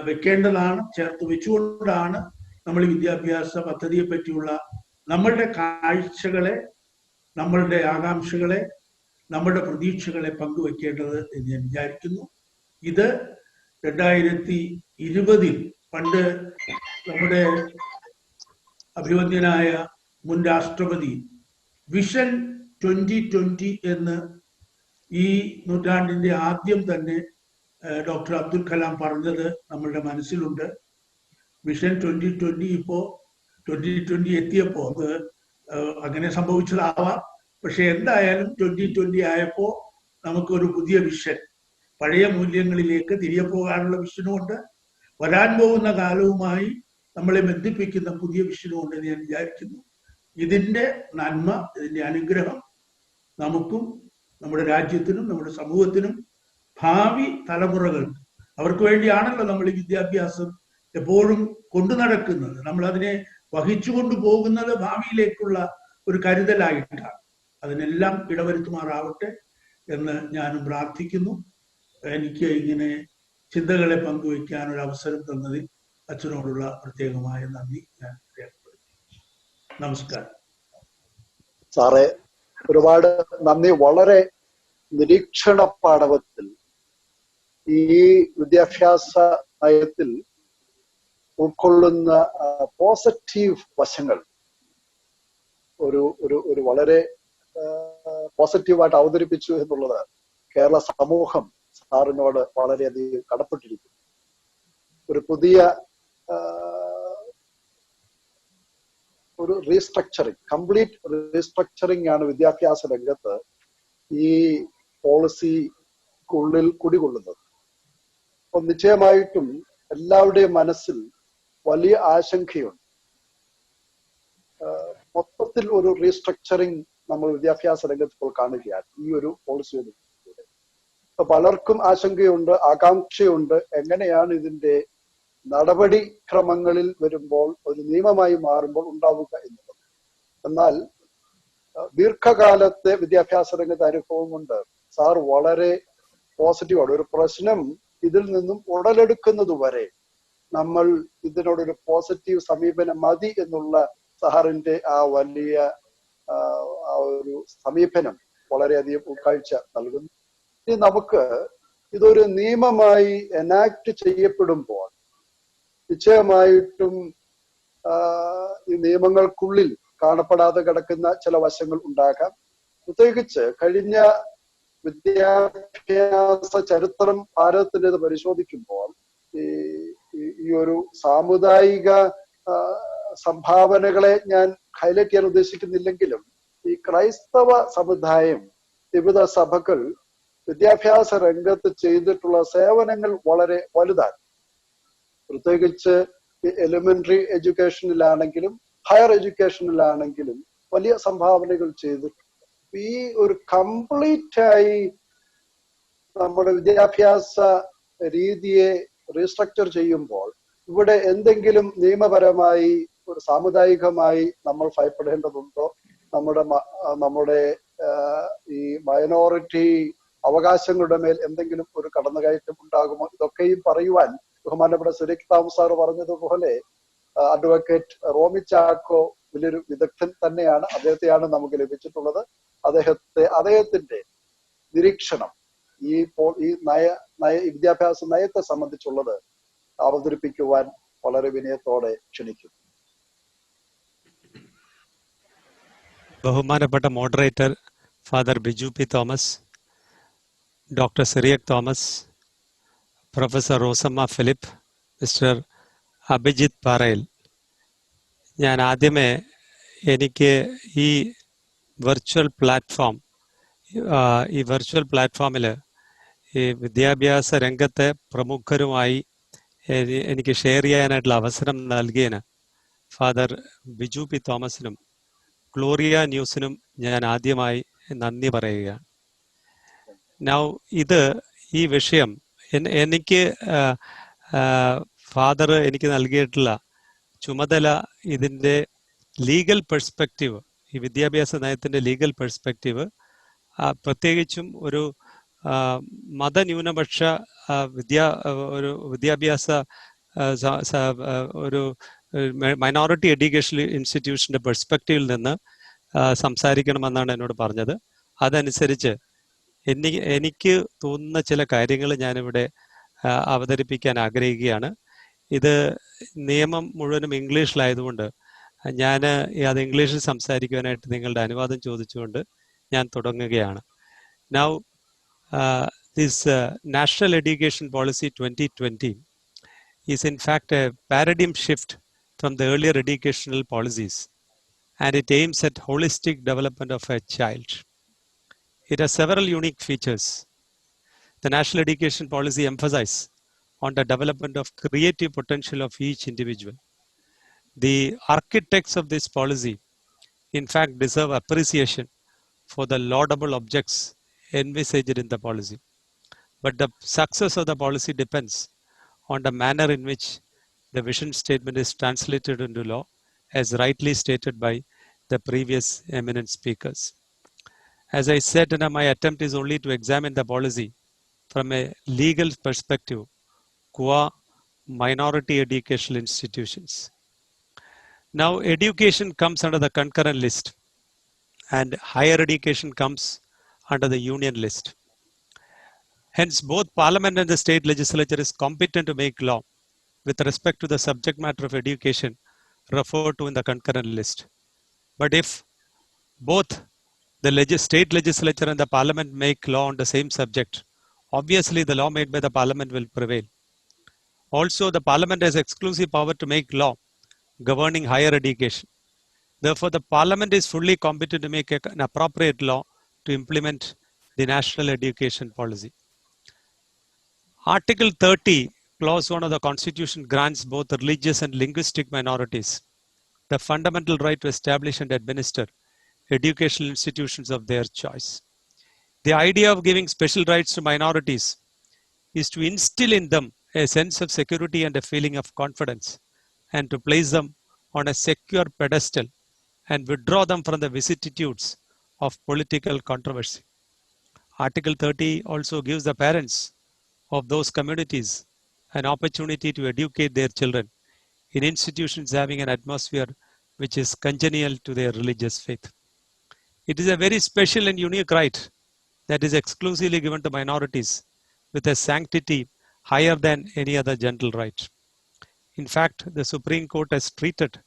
വെക്കേണ്ടതാണ്. ചേർത്ത് വെച്ചുകൊണ്ടാണ് നമ്മൾ ഈ വിദ്യാഭ്യാസ പദ്ധതിയെ പറ്റിയുള്ള നമ്മളുടെ കാഴ്ചകളെ, നമ്മളുടെ ആകാംക്ഷകളെ, നമ്മുടെ പ്രതീക്ഷകളെ പങ്കുവെക്കേണ്ടത് എന്ന് ഞാൻ വിചാരിക്കുന്നു. ഇത് 2020 പണ്ട് നമ്മുടെ അഭിവന്ദ്യനായ മുൻ രാഷ്ട്രപതി വിഷൻ 2020 എന്ന് ഈ നൂറ്റാണ്ടിന്റെ ആദ്യം തന്നെ ഡോക്ടർ അബ്ദുൽ കലാം പറഞ്ഞത് നമ്മളുടെ മനസ്സിലുണ്ട്. വിഷൻ 2020 ഇപ്പോ 2020 എത്തിയപ്പോ അത് അങ്ങനെ സംഭവിച്ചതാവാം. പക്ഷെ എന്തായാലും 2020 ആയപ്പോ നമുക്കൊരു പുതിയ വിഷൻ, പഴയ മൂല്യങ്ങളിലേക്ക് തിരികെ പോകാനുള്ള വിഷനുമുണ്ട്. വരാൻ പോകുന്ന കാലവുമായി നമ്മളെ ബന്ധിപ്പിക്കുന്ന പുതിയ വിഷനുമുണ്ട് എന്ന് ഞാൻ വിചാരിക്കുന്നു. ഇതിന്റെ നന്മ, ഇതിന്റെ അനുഗ്രഹം നമുക്കും നമ്മുടെ രാജ്യത്തിനും നമ്മുടെ സമൂഹത്തിനും ഭാവി തലമുറകൾക്ക്, അവർക്ക് വേണ്ടിയാണല്ലോ നമ്മൾ ഈ വിദ്യാഭ്യാസം എപ്പോഴും കൊണ്ടു നടക്കുന്നത്. നമ്മൾ അതിനെ വഹിച്ചുകൊണ്ടു പോകുന്നത് ഭാവിയിലേക്കുള്ള ഒരു കരുതലായിട്ടാണ്. അതിനെല്ലാം ഇടവരുത്തുമാറാവട്ടെ എന്ന് ഞാനും പ്രാർത്ഥിക്കുന്നു. എനിക്ക് ഇങ്ങനെ ചിന്തകളെ പങ്കുവയ്ക്കാൻ ഒരു അവസരം തന്നതിൽ അച്ഛനോടുള്ള പ്രത്യേകമായ നന്ദി ഞാൻ രേഖപ്പെടുത്തി. നമസ്കാരം. സാറേ, ഒരുപാട് നന്ദി. വളരെ നിരീക്ഷണ പാടവത്തിൽ ഈ വിദ്യാഭ്യാസ നയത്തിൽ ഉൾക്കൊള്ളുന്ന പോസിറ്റീവ് വശങ്ങൾ ഒരു വളരെ പോസിറ്റീവായിട്ട് അവതരിപ്പിച്ചു എന്നുള്ളത് കേരള സമൂഹം സാറിനോട് വളരെയധികം കടപ്പെട്ടിരിക്കുന്നു. ഒരു പുതിയ ഒരു റീസ്ട്രക്ചറിങ്, കംപ്ലീറ്റ് റീസ്ട്രക്ചറിങ് ആണ് വിദ്യാഭ്യാസ രംഗത്ത് ഈ പോളിസിക്കുള്ളിൽ കുടികൊള്ളുന്നത്. അപ്പൊ നിശ്ചയമായിട്ടും എല്ലാവരുടെയും മനസ്സിൽ വലിയ ആശങ്കയുണ്ട്. മൊത്തത്തിൽ ഒരു റീസ്ട്രക്ചറിങ് നമ്മൾ വിദ്യാഭ്യാസ രംഗത്ത് ഇപ്പോൾ കാണുകയാണ് ഈ ഒരു പോളിസിയോട്. അപ്പൊ പലർക്കും ആശങ്കയുണ്ട്, ആകാംക്ഷയുണ്ട്, എങ്ങനെയാണ് ഇതിന്റെ നടപടിക്രമങ്ങളിൽ വരുമ്പോൾ ഒരു നിയമമായി മാറുമ്പോൾ ഉണ്ടാവുക എന്നുള്ളത്. എന്നാൽ ദീർഘകാലത്തെ വിദ്യാഭ്യാസ രംഗത്തെ അനുഭവം കൊണ്ട് സാർ വളരെ പോസിറ്റീവാണ്. ഒരു പ്രശ്നം ഇതിൽ നിന്നും ഉടലെടുക്കുന്നത് വരെ നമ്മൾ ഇതിനോടൊരു പോസിറ്റീവ് സമീപനം മതി എന്നുള്ള സാറിന്റെ ആ വലിയ ആ ഒരു സമീപനം വളരെയധികം ഉൾക്കാഴ്ച നൽകുന്നു. ഇനി നമുക്ക് ഇതൊരു നിയമമായി എനാക്ട് ചെയ്യപ്പെടുമ്പോൾ നിശ്ചയമായിട്ടും ഈ നിയമങ്ങൾക്കുള്ളിൽ കാണപ്പെടാതെ കിടക്കുന്ന ചില വശങ്ങൾ ഉണ്ടാകാം. പ്രത്യേകിച്ച് കഴിഞ്ഞ വിദ്യാഭ്യാസ ചരിത്രം ഭാരതത്തിൻ്റെത് പരിശോധിക്കുമ്പോൾ ഈ ഒരു സാമുദായിക സംഭാവനകളെ ഞാൻ ഹൈലൈറ്റ് ചെയ്യാൻ ഉദ്ദേശിക്കുന്നില്ലെങ്കിലും ഈ ക്രൈസ്തവ സമുദായം, വിവിധ സഭകൾ വിദ്യാഭ്യാസ രംഗത്ത് ചെയ്തിട്ടുള്ള സേവനങ്ങൾ വളരെ വലുതാണ്. പ്രത്യേകിച്ച് എലിമെന്ററി എഡ്യൂക്കേഷനിലാണെങ്കിലും ഹയർ എഡ്യൂക്കേഷനിലാണെങ്കിലും വലിയ സംഭാവനകൾ ചെയ്തിട്ടുണ്ട്. ഈ ഒരു കംപ്ലീറ്റ് ആയി നമ്മുടെ വിദ്യാഭ്യാസ രീതിയെ റീസ്ട്രക്ചർ ചെയ്യുമ്പോൾ ഇവിടെ എന്തെങ്കിലും നിയമപരമായി ഒരു സാമുദായികമായി നമ്മൾ ഭയപ്പെടേണ്ടതുണ്ടോ? നമ്മുടെ ഈ മൈനോറിറ്റി അവകാശങ്ങളുടെ മേൽ എന്തെങ്കിലും ഒരു കടന്നുകയറ്റം ഉണ്ടാകുമോ? ഇതൊക്കെയും പറയുവാൻ ബഹുമാനപ്പെട്ട സുരേഖ് താമസ് സാർ പറഞ്ഞതുപോലെ അഡ്വക്കേറ്റ് റോമി ചാക്കോ വലിയൊരു വിദഗ്ധൻ തന്നെയാണ്. അദ്ദേഹത്തെയാണ് നമുക്ക് ലഭിച്ചിട്ടുള്ളത്. അദ്ദേഹത്തിന്റെ നിരീക്ഷണം ഈ വിദ്യാഭ്യാസ നയത്തെ സംബന്ധിച്ചുള്ളത് അവതരിപ്പിക്കുവാൻ വളരെ വിനയത്തോടെ ക്ഷണിക്കുന്നു. ബഹുമാനപ്പെട്ട moderator father Biju P Thomas, doctor Cyriac Thomas, professor Rosamma Philip, mister Abhijith Parayil, ഞാൻ ആദ്യമേ എനിക്ക് ഈ വെർച്വൽ പ്ലാറ്റ്ഫോം, ഈ വെർച്വൽ പ്ലാറ്റ്ഫോമിൽ ഈ വിദ്യാഭ്യാസ രംഗത്തെ പ്രമുഖരുമായി എനിക്ക് ഷെയർ ചെയ്യാനായിട്ടുള്ള അവസരം നൽകിയതിന് ഫാദർ ബിജു പി തോമസിനും ഗ്ലോറിയ ന്യൂസിനും ഞാൻ ആദ്യമായി നന്ദി പറയുകയാണ്. നൗ ഈ വിഷയം എനിക്ക് ഫാദർ എനിക്ക് നൽകിയിട്ടുള്ള ചുമതല ഇതിൻ്റെ ലീഗൽ പെർസ്പെക്റ്റീവ്, ഈ വിദ്യാഭ്യാസ നയത്തിൻ്റെ ലീഗൽ പെർസ്പെക്റ്റീവ്, പ്രത്യേകിച്ചും ഒരു മതന്യൂനപക്ഷ ഒരു വിദ്യാഭ്യാസ ഒരു മൈനോറിറ്റി എഡ്യൂക്കേഷൻ ഇൻസ്റ്റിറ്റ്യൂഷൻ്റെ പെർസ്പെക്റ്റീവിൽ നിന്ന് സംസാരിക്കണമെന്നാണ് എന്നോട് പറഞ്ഞത്. അതനുസരിച്ച് എനിക്ക് തോന്നുന്ന ചില കാര്യങ്ങൾ ഞാനിവിടെ അവതരിപ്പിക്കാൻ ആഗ്രഹിക്കുകയാണ്. ഇത് നിയമം മുഴുവനും ഇംഗ്ലീഷിലായതുകൊണ്ട് ഞാൻ അത് ഇംഗ്ലീഷിൽ സംസാരിക്കുവാനായിട്ട് നിങ്ങളുടെ അനുവാദം ചോദിച്ചുകൊണ്ട് ഞാൻ തുടങ്ങുകയാണ്. Now, this National Education Policy 2020 is in fact a paradigm shift from the earlier educational policies, and it aims at holistic development of a child. It has several unique features. The National Education Policy emphasizes on the development of creative potential of each individual. The architects of this policy, in fact, deserve appreciation for the laudable objects envisaged in the policy. But the success of the policy depends on the manner in which the vision statement is translated into law, as rightly stated by the previous eminent speakers. As I said, my attempt is only to examine the policy from a legal perspective, qua minority educational institutions. Now, education comes under the concurrent list, and higher education comes under the union list. Hence, both Parliament and the state legislature is competent to make law with respect to the subject matter of education referred to in the concurrent list. But if both the state legislature and the Parliament make law on the same subject, obviously the law made by the Parliament will prevail. Also, the Parliament has exclusive power to make law governing higher education. Therefore, the Parliament is fully competent to make an appropriate law to implement the National Education Policy. Article 30, Clause 1 of the Constitution grants both religious and linguistic minorities the fundamental right to establish and administer educational institutions of their choice. The idea of giving special rights to minorities is to instill in them a sense of security and a feeling of confidence, and to place them on a secure pedestal and withdraw them from the vicissitudes of political controversy. Article 30 also gives the parents of those communities an opportunity to educate their children in institutions having an atmosphere which is congenial to their religious faith. It is a very special and unique right that is exclusively given to minorities with a sanctity higher than any other general right. In fact, the Supreme Court has treated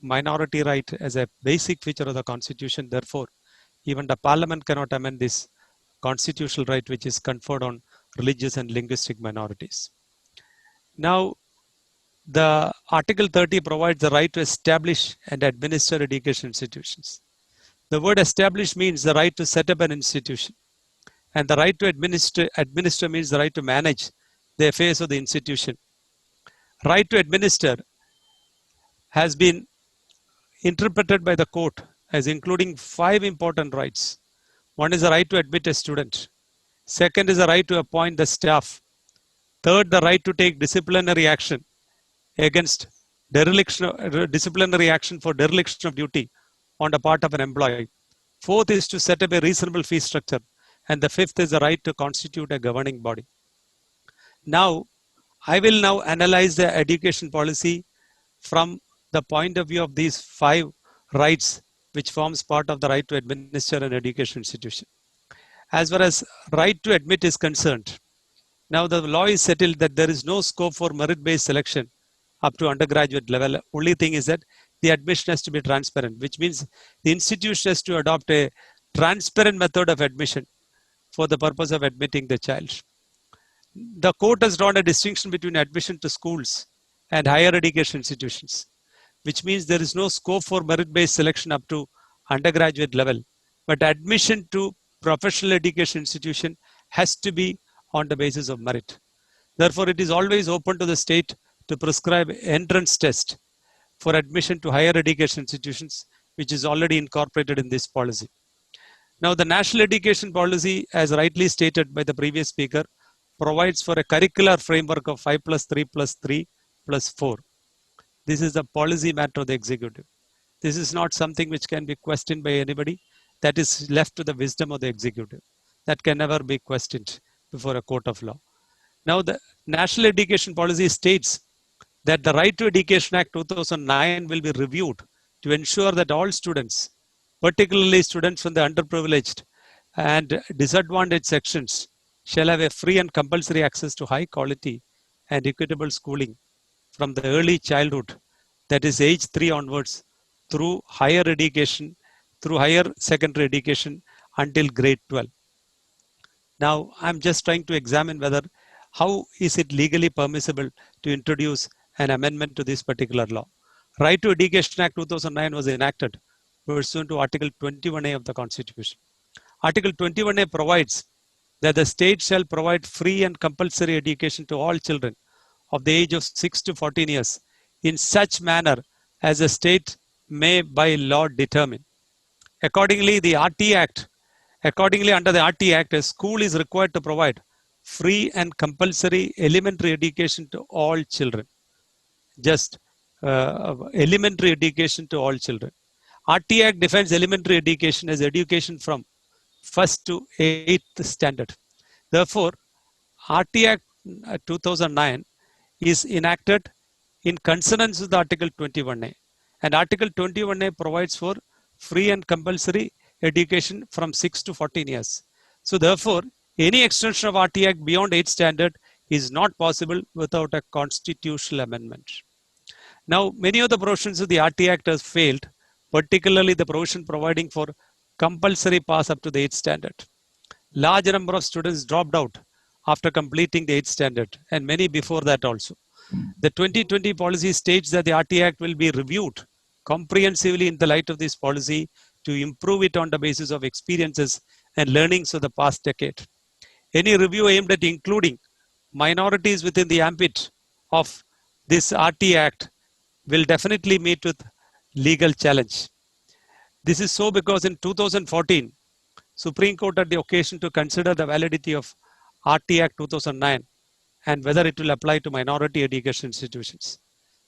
minority right as a basic feature of the Constitution. Therefore, even the Parliament cannot amend this constitutional right which is conferred on religious and linguistic minorities. Now, the Article 30 provides the right to establish and administer education institutions. The word establish means the right to set up an institution, and the right to administer means the right to manage the affairs of the institution. Right to administer has been interpreted by the court as including 5 important rights. One is the right to admit a student. Second is the right to appoint the staff. Third, the right to take disciplinary action against disciplinary action for dereliction of duty on the part of an employee. Fourth is to set up a reasonable fee structure. And the fifth is the right to constitute a governing body. Now, I will now analyze the education policy from the point of view of these 5 rights, which forms part of the right to administer an education institution. As far as right to admit is concerned, now the law is settled that there is no scope for merit-based selection up to undergraduate level. Only thing is that the admission has to be transparent, which means the institution has to adopt a transparent method of admission for the purpose of admitting the child. The court has drawn a distinction between admission to schools and higher education institutions, which means there is no scope for merit-based selection up to undergraduate level, but admission to professional education institution has to be on the basis of merit. Therefore, it is always open to the state to prescribe entrance test for admission to higher education institutions, which is already incorporated in this policy. Now, the national education policy, as rightly stated by the previous speaker, provides for a curricular framework of 5+3+3+4. This is the policy matter of the executive. This is not something which can be questioned by anybody. That is left to the wisdom of the executive. That can never be questioned before a court of law. Now, the National Education Policy states that the Right to Education Act 2009 will be reviewed to ensure that all students, particularly students from the underprivileged and disadvantaged sections, shall have a free and compulsory access to high quality and equitable schooling from the early childhood, that is age 3 onwards, through higher education, through higher secondary education until grade 12. Now, I'm just trying to examine whether how is it legally permissible to introduce an amendment to this particular law. Right to Education Act 2009 was enacted pursuant to Article 21A of the Constitution. Article 21A provides that the state shall provide free and compulsory education to all children of the age of 6 to 14 years in such manner as the state may by law determine. Accordingly, under the RT Act, a school is required to provide free and compulsory elementary education to all children. Just elementary education to all children. RT Act defines elementary education as education from 1st to 8th standard. Therefore, RT Act 2009 is enacted in consonance with Article 21A. And Article 21A provides for free and compulsory education from 6 to 14 years. So therefore, any extension of RT Act beyond 8th standard is not possible without a constitutional amendment. Now, many of the provisions of the RT Act have failed, particularly the provision providing for compulsory pass up to the 8th standard. Large number of students dropped out after completing the 8th standard, and many before that also. The 2020 policy states that the RT Act will be reviewed comprehensively in the light of this policy to improve it on the basis of experiences and learnings of the past decade. Any review aimed at including minorities within the ambit of this RT Act will definitely meet with legal challenge. This is so because in 2014, Supreme Court had the occasion to consider the validity of RT Act 2009 and whether it will apply to minority education institutions.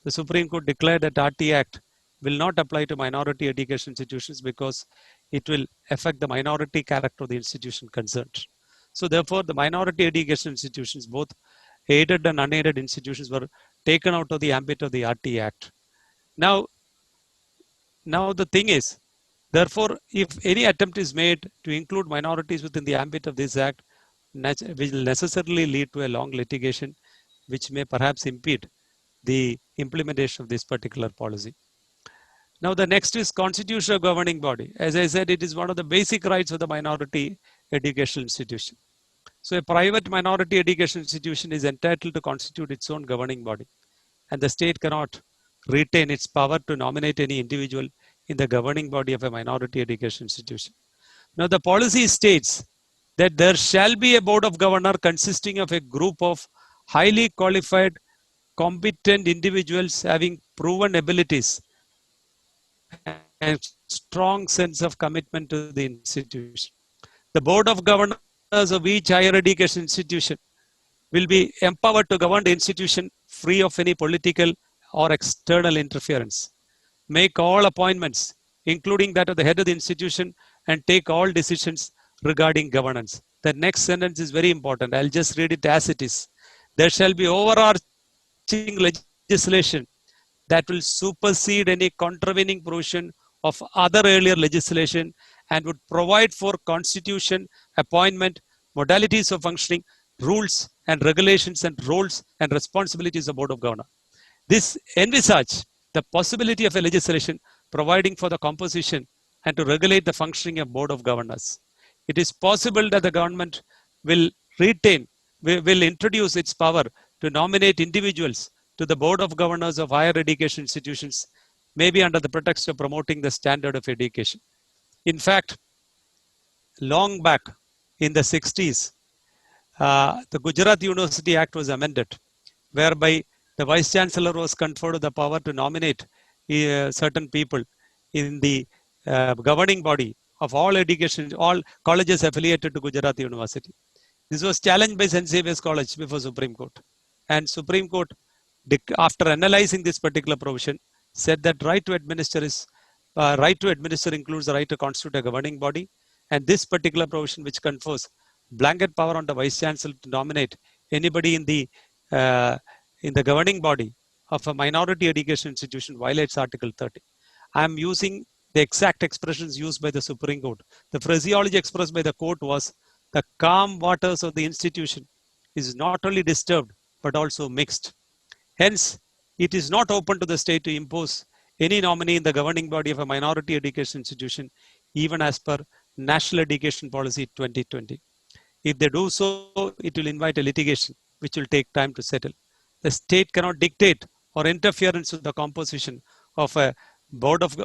The Supreme Court declared that RT Act will not apply to minority education institutions because it will affect the minority character of the institution concerned. So therefore, the minority education institutions, both aided and unaided institutions, were taken out of the ambit of the RT Act. Now the thing is, therefore, if any attempt is made to include minorities within the ambit of this Act, will necessarily lead to a long litigation, which may perhaps impede the implementation of this particular policy. Now, the next is constitutional governing body. As I said, it is one of the basic rights of the minority educational institution. So a private minority education institution is entitled to constitute its own governing body, and the state cannot retain its power to nominate any individual in the governing body of a minority education institution. Now, the policy states that there shall be a board of governors consisting of a group of highly qualified, competent individuals having proven abilities and strong sense of commitment to the institution. The board of governors of each higher education institution will be empowered to govern the institution free of any political or external interference, make all appointments, including that of the head of the institution, and take all decisions regarding governance. The next sentence is very important. I'll just read it as it is. There shall be overarching legislation that will supersede any contravening provision of other earlier legislation and would provide for constitution, appointment, modalities of functioning, rules and regulations and roles and responsibilities of Board of Governors. This envisage the possibility of a legislation providing for the composition and to regulate the functioning of Board of Governors. It is possible that the government will introduce its power to nominate individuals to the Board of Governors of higher education institutions, maybe under the pretext of promoting the standard of education. In fact, long back in the 60s, the Gujarat University Act was amended, whereby the Vice Chancellor was conferred with the power to nominate certain people in the governing body of all education, all colleges affiliated to Gujarat University. This was challenged by St. Xavier's College before Supreme Court. And Supreme Court, after analyzing this particular provision, said that right to administer includes the right to constitute a governing body. And this particular provision, which confers blanket power on the Vice Chancellor to nominate anybody in the governing body of a minority education institution, violates Article 30. I am using the exact expressions used by the Supreme Court. The phraseology expressed by the court was, the calm waters of the institution is not only disturbed, but also mixed. Hence, it is not open to the state to impose any nominee in the governing body of a minority education institution, even as per National Education Policy 2020. If they do so, it will invite a litigation, which will take time to settle. The state cannot dictate or interference with the composition of a board of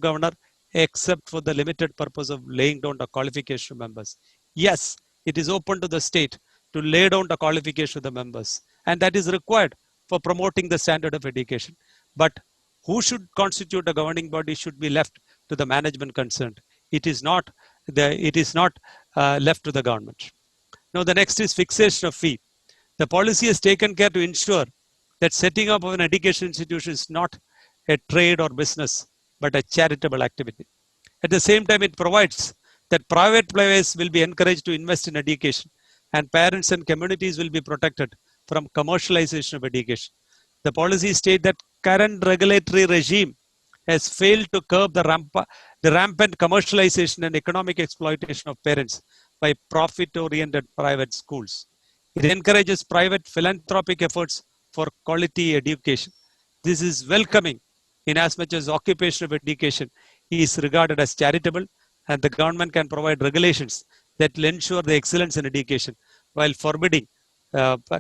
governor, except for the limited purpose of laying down the qualification of members. Yes, it is open to the state to lay down the qualification of the members, and that is required for promoting the standard of education. But who should constitute a governing body should be left to the management concerned. It is not left to the government. Now, the next is fixation of fee. The policy has taken care to ensure that setting up of an education institution is not a trade or business, but a charitable activity. At the same time, it provides that private players will be encouraged to invest in education, and parents and communities will be protected from commercialization of education. The policy states that current regulatory regime has failed to curb the rampant commercialization and economic exploitation of parents by profit-oriented private schools. It encourages private philanthropic efforts for quality education. This is welcoming in as much as occupation of education is regarded as charitable, and the government can provide regulations that will ensure the excellence in education while forbidding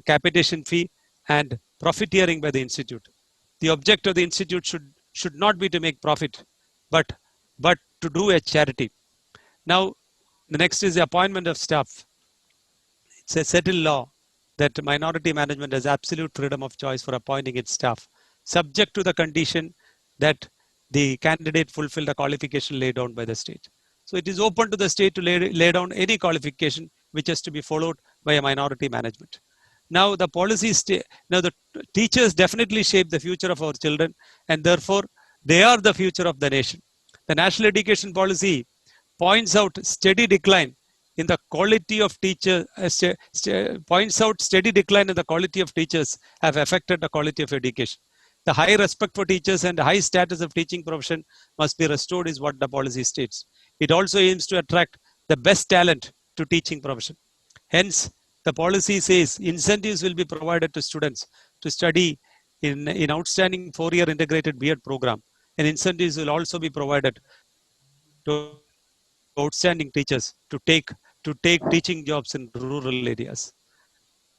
capitation fee and profiteering by the institute. The object of the institute should not be to make profit, but to do a charity. Now, the next is the appointment of staff. It's a settled law that minority management has absolute freedom of choice for appointing its staff, subject to the condition that the candidate fulfill the qualification laid down by the state. So it is open to the state to lay down any qualification which has to be followed by a minority management. Now, the the teachers definitely shape the future of our children, and therefore they are the future of the nation. The National Education Policy points out steady decline in the quality of teachers. Steady decline in the quality of teachers have affected the quality of education. The high respect for teachers and high status of teaching profession must be restored, is what the policy states. It also aims to attract the best talent to teaching profession. Hence, the policy says incentives will be provided to students to study in outstanding 4-year integrated B.Ed program, and incentives will also be provided to outstanding teachers to take teaching jobs in rural areas.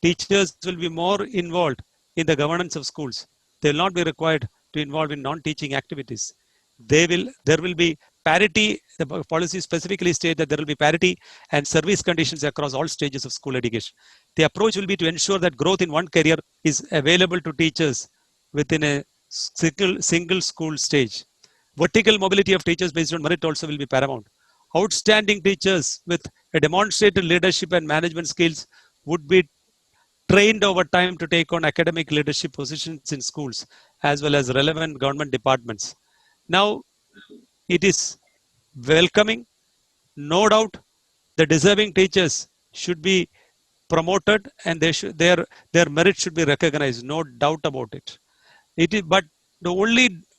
Teachers will be more involved in the governance of schools. They will not be required to involve in non-teaching activities. There will be parity. The policy specifically states that there will be parity and service conditions across all stages of school education. The approach will be to ensure that growth in one career is available to teachers within a single school stage. Vertical mobility of teachers based on merit also will be paramount. Outstanding teachers with a demonstrated leadership and management skills would be trained over time to take on academic leadership positions in schools as well as relevant government departments. Now, it is welcoming. No doubt, the deserving teachers should be promoted, and their merit should be recognized. No doubt about it. But the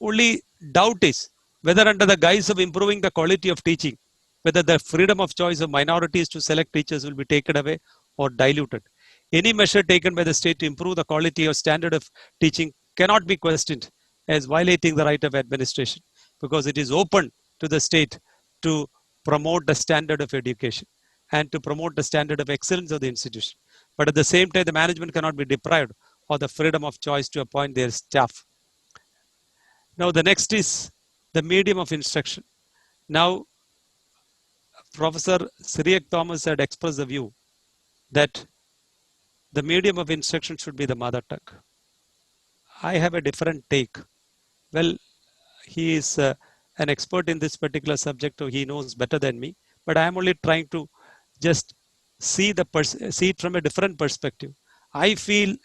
only doubt is whether, under the guise of improving the quality of teaching, whether the freedom of choice of minorities to select teachers will be taken away or diluted. Any measure taken by the state to improve the quality or standard of teaching cannot be questioned as violating the right of administration, because it is open to the state to promote the standard of education and to promote the standard of excellence of the institution. But at the same time, the management cannot be deprived of the freedom of choice to appoint their staff. Now, the next is the medium of instruction. Now, Professor Cyriac Thomas had expressed the view that the medium of instruction should be the mother tongue. I have a different take. Well, he is an expert in this particular subject, so he knows better than me. But I am only trying to just see it from a different perspective. I feel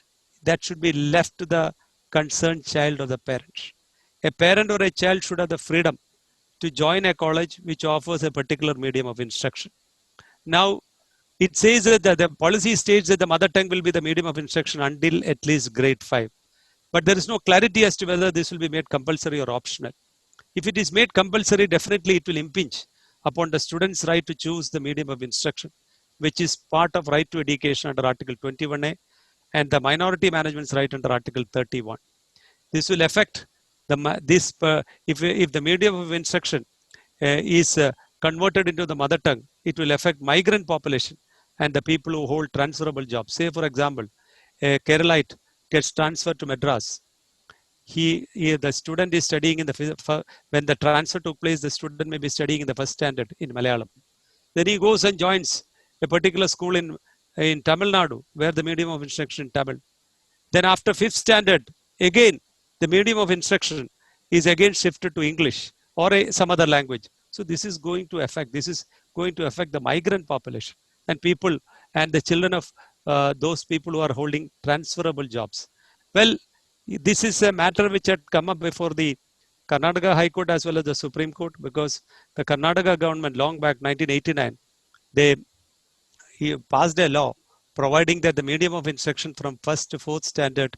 that should be left to the concerned child or the parent. A parent or a child should have the freedom to join a college which offers a particular medium of instruction. Now, it says that the policy states that the mother tongue will be the medium of instruction until at least grade 5. But there is no clarity as to whether this will be made compulsory or optional. If it is made compulsory, definitely it will impinge upon the student's right to choose the medium of instruction, which is part of right to education under Article 21A and the minority management's right under Article 31. This will affect if the medium of instruction is converted into the mother tongue, it will affect migrant population and the people who hold transferable jobs. Say, for example, a Keralite gets transferred to Madras. The student is studying when the transfer took place, the student may be studying in the first standard in Malayalam. Then he goes and joins a particular school in Tamil Nadu, where the medium of instruction is Tamil. Then after 5th standard, again, the medium of instruction is again shifted to English or some other language. So this is going to affect the migrant population and people and the children of those people who are holding transferable jobs. Well, this is a matter which had come up before the Karnataka High Court as well as the Supreme Court, because the Karnataka government long back 1989, they passed a law providing that the medium of instruction from 1st to 4th standard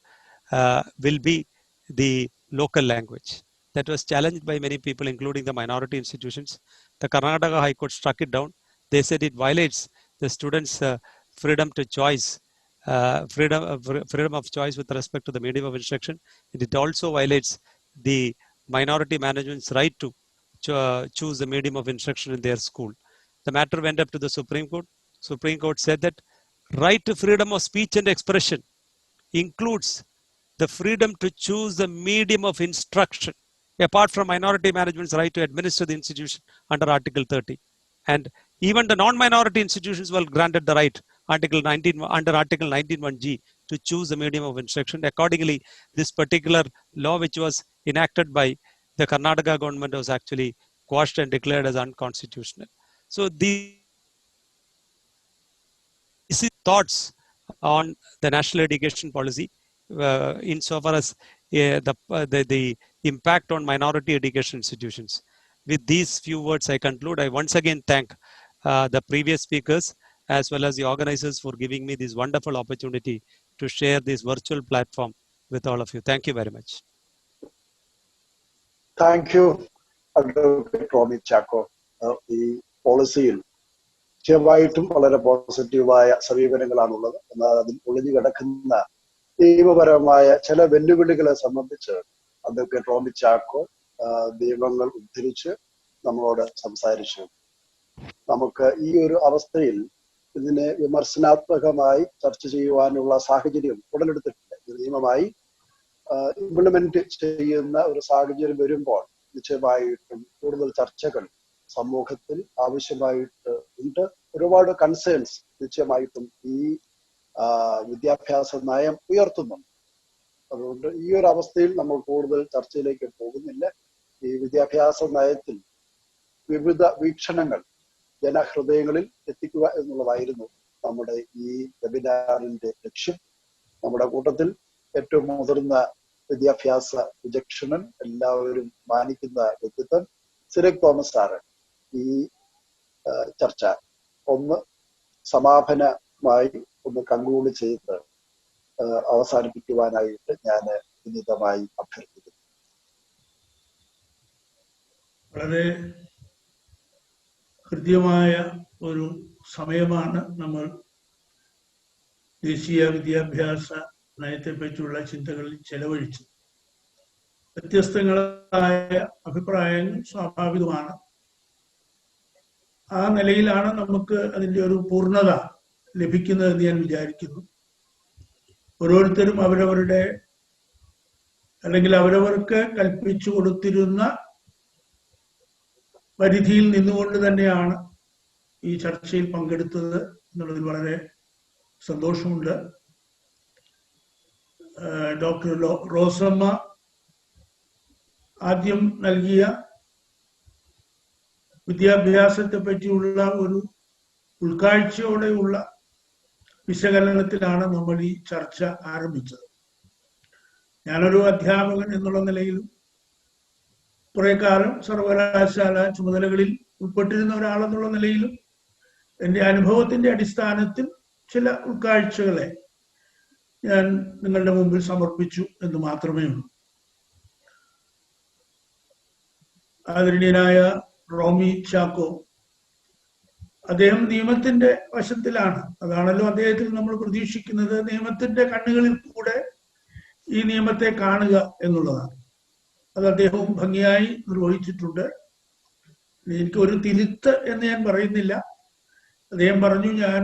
will be the local language. That was challenged by many people, including the minority institutions. The Karnataka High Court struck it down. They said it violates the students' freedom to choice, freedom of choice with respect to the medium of instruction. And it also violates the minority management's right to choose the medium of instruction in their school. The matter went up to the Supreme Court. Supreme Court said that right to freedom of speech and expression includes the freedom to choose the medium of instruction, apart from minority management's right to administer the institution under Article 30. And even the non-minority institutions were granted the right under Article 19(1)(g) to choose the medium of instruction. Accordingly, this particular law, which was enacted by the Karnataka government, was actually quashed and declared as unconstitutional. So these thoughts on the national education policy, insofar as the impact on minority education institutions. With these few words, I conclude. I once again thank the previous speakers as well as the organizers for giving me this wonderful opportunity to share this virtual platform with all of you. Thank you very much. Thank you, Advocate Romy Chacko. ഈ പോളിസിയിൽ തീർച്ചയായിട്ടും വളരെ പോസിറ്റീവായ സമീപനങ്ങളാണുള്ളത്. എന്നാൽ അതിൽ ഒളിഞ്ഞു കിടക്കുന്ന നിയമപരമായ ചില വെല്ലുവിളികളെ സംബന്ധിച്ച് അഡ്വക്കേറ്റ് റോമി ചാക്കോ നിയമങ്ങൾ ഉദ്ധരിച്ച് നമ്മളോട് സംസാരിച്ചു. നമുക്ക് ഈ ഒരു അവസ്ഥയിൽ ഇതിനെ വിമർശനാത്മകമായി ചർച്ച ചെയ്യുവാനുള്ള സാഹചര്യം ഉടലെടുത്തിട്ടില്ല. ഇത് നിയമമായി ഇംപ്ലിമെന്റ് ചെയ്യുന്ന ഒരു സാഹചര്യം വരുമ്പോൾ നിശ്ചയമായിട്ടും കൂടുതൽ ചർച്ചകൾ സമൂഹത്തിൽ ആവശ്യമായിട്ട് ഉണ്ട്. ഒരുപാട് കൺസേൺസ് നിശ്ചയമായിട്ടും ഈ വിദ്യാഭ്യാസ നയം ഉയർത്തുന്നുണ്ട്. അതുകൊണ്ട് ഈ ഒരു അവസ്ഥയിൽ നമ്മൾ കൂടുതൽ ചർച്ചയിലേക്ക് പോകുന്നില്ല. ഈ വിദ്യാഭ്യാസ നയത്തിൽ വിവിധ വീക്ഷണങ്ങൾ ജനഹൃദയങ്ങളിൽ എത്തിക്കുക എന്നുള്ളതായിരുന്നു നമ്മുടെ ഈ വെബിനാറിന്റെ ലക്ഷ്യം. നമ്മുടെ കൂട്ടത്തിൽ ഏറ്റവും മുതിർന്ന വിദ്യാഭ്യാസ വിചക്ഷണൻ, എല്ലാവരും മാനിക്കുന്ന വ്യക്തിത്വം സിറിയക് തോമസ് സാറ് ഈ ചർച്ച ഒന്ന് സമാപനമായി ഒന്ന് കൺക്ലൂഡ് ചെയ്ത് അവസാനിപ്പിക്കുവാനായിട്ട് ഞാൻ വിനീതമായി അഭ്യർത്ഥിക്കുന്നു. വളരെ ഹൃദ്യമായ ഒരു സമയമാണ് നമ്മൾ ദേശീയ വിദ്യാഭ്യാസ നയത്തെപ്പറ്റിയുള്ള ചിന്തകളിൽ ചെലവഴിച്ചത്. വ്യത്യസ്തങ്ങളായ അഭിപ്രായങ്ങൾ സ്വാഭാവികമാണ്. ആ നിലയിലാണ് നമുക്ക് അതിൻ്റെ ഒരു പൂർണ്ണത ലഭിക്കുന്നതെന്ന് ഞാൻ വിചാരിക്കുന്നു. ഓരോരുത്തരും അവരവരുടെ അല്ലെങ്കിൽ അവരവർക്ക് കൽപ്പിച്ചു കൊടുത്തിരുന്ന പരിധിയിൽ നിന്നുകൊണ്ട് തന്നെയാണ് ഈ ചർച്ചയിൽ പങ്കെടുത്തത് എന്നുള്ളതിൽ വളരെ സന്തോഷമുണ്ട്. ഡോക്ടർ റോസമ്മ ആദ്യം നൽകിയ വിദ്യാഭ്യാസത്തെ പറ്റിയുള്ള ഒരു ഉൾക്കാഴ്ചയോടെയുള്ള വിശകലനത്തിലാണ് നമ്മൾ ഈ ചർച്ച ആരംഭിച്ചത്. ഞാനൊരു അധ്യാപകൻ എന്നുള്ള നിലയിലും കുറെ കാലം സർവകലാശാല ചുമതലകളിൽ ഉൾപ്പെട്ടിരുന്ന ഒരാളെന്നുള്ള നിലയിലും എൻ്റെ അനുഭവത്തിന്റെ അടിസ്ഥാനത്തിൽ ചില ഉൾക്കാഴ്ചകളെ ഞാൻ നിങ്ങളുടെ മുമ്പിൽ സമർപ്പിച്ചു എന്ന് മാത്രമേ ഉള്ളൂ. ആദരണീയനായ റോമി ചാക്കോ, അദ്ദേഹം നിയമത്തിന്റെ വശത്തിലാണ്. അതാണല്ലോ അദ്ദേഹത്തിൽ നമ്മൾ പ്രതീക്ഷിക്കുന്നത്. നിയമത്തിന്റെ കണ്ണുകളിൽ കൂടെ ഈ നിയമത്തെ കാണുക എന്നുള്ളതാണ്. അത് അദ്ദേഹവും ഭംഗിയായി നിർവഹിച്ചിട്ടുണ്ട്. എനിക്ക് ഒരു തിരുത്ത് എന്ന് ഞാൻ പറയുന്നില്ല. അദ്ദേഹം പറഞ്ഞു, ഞാൻ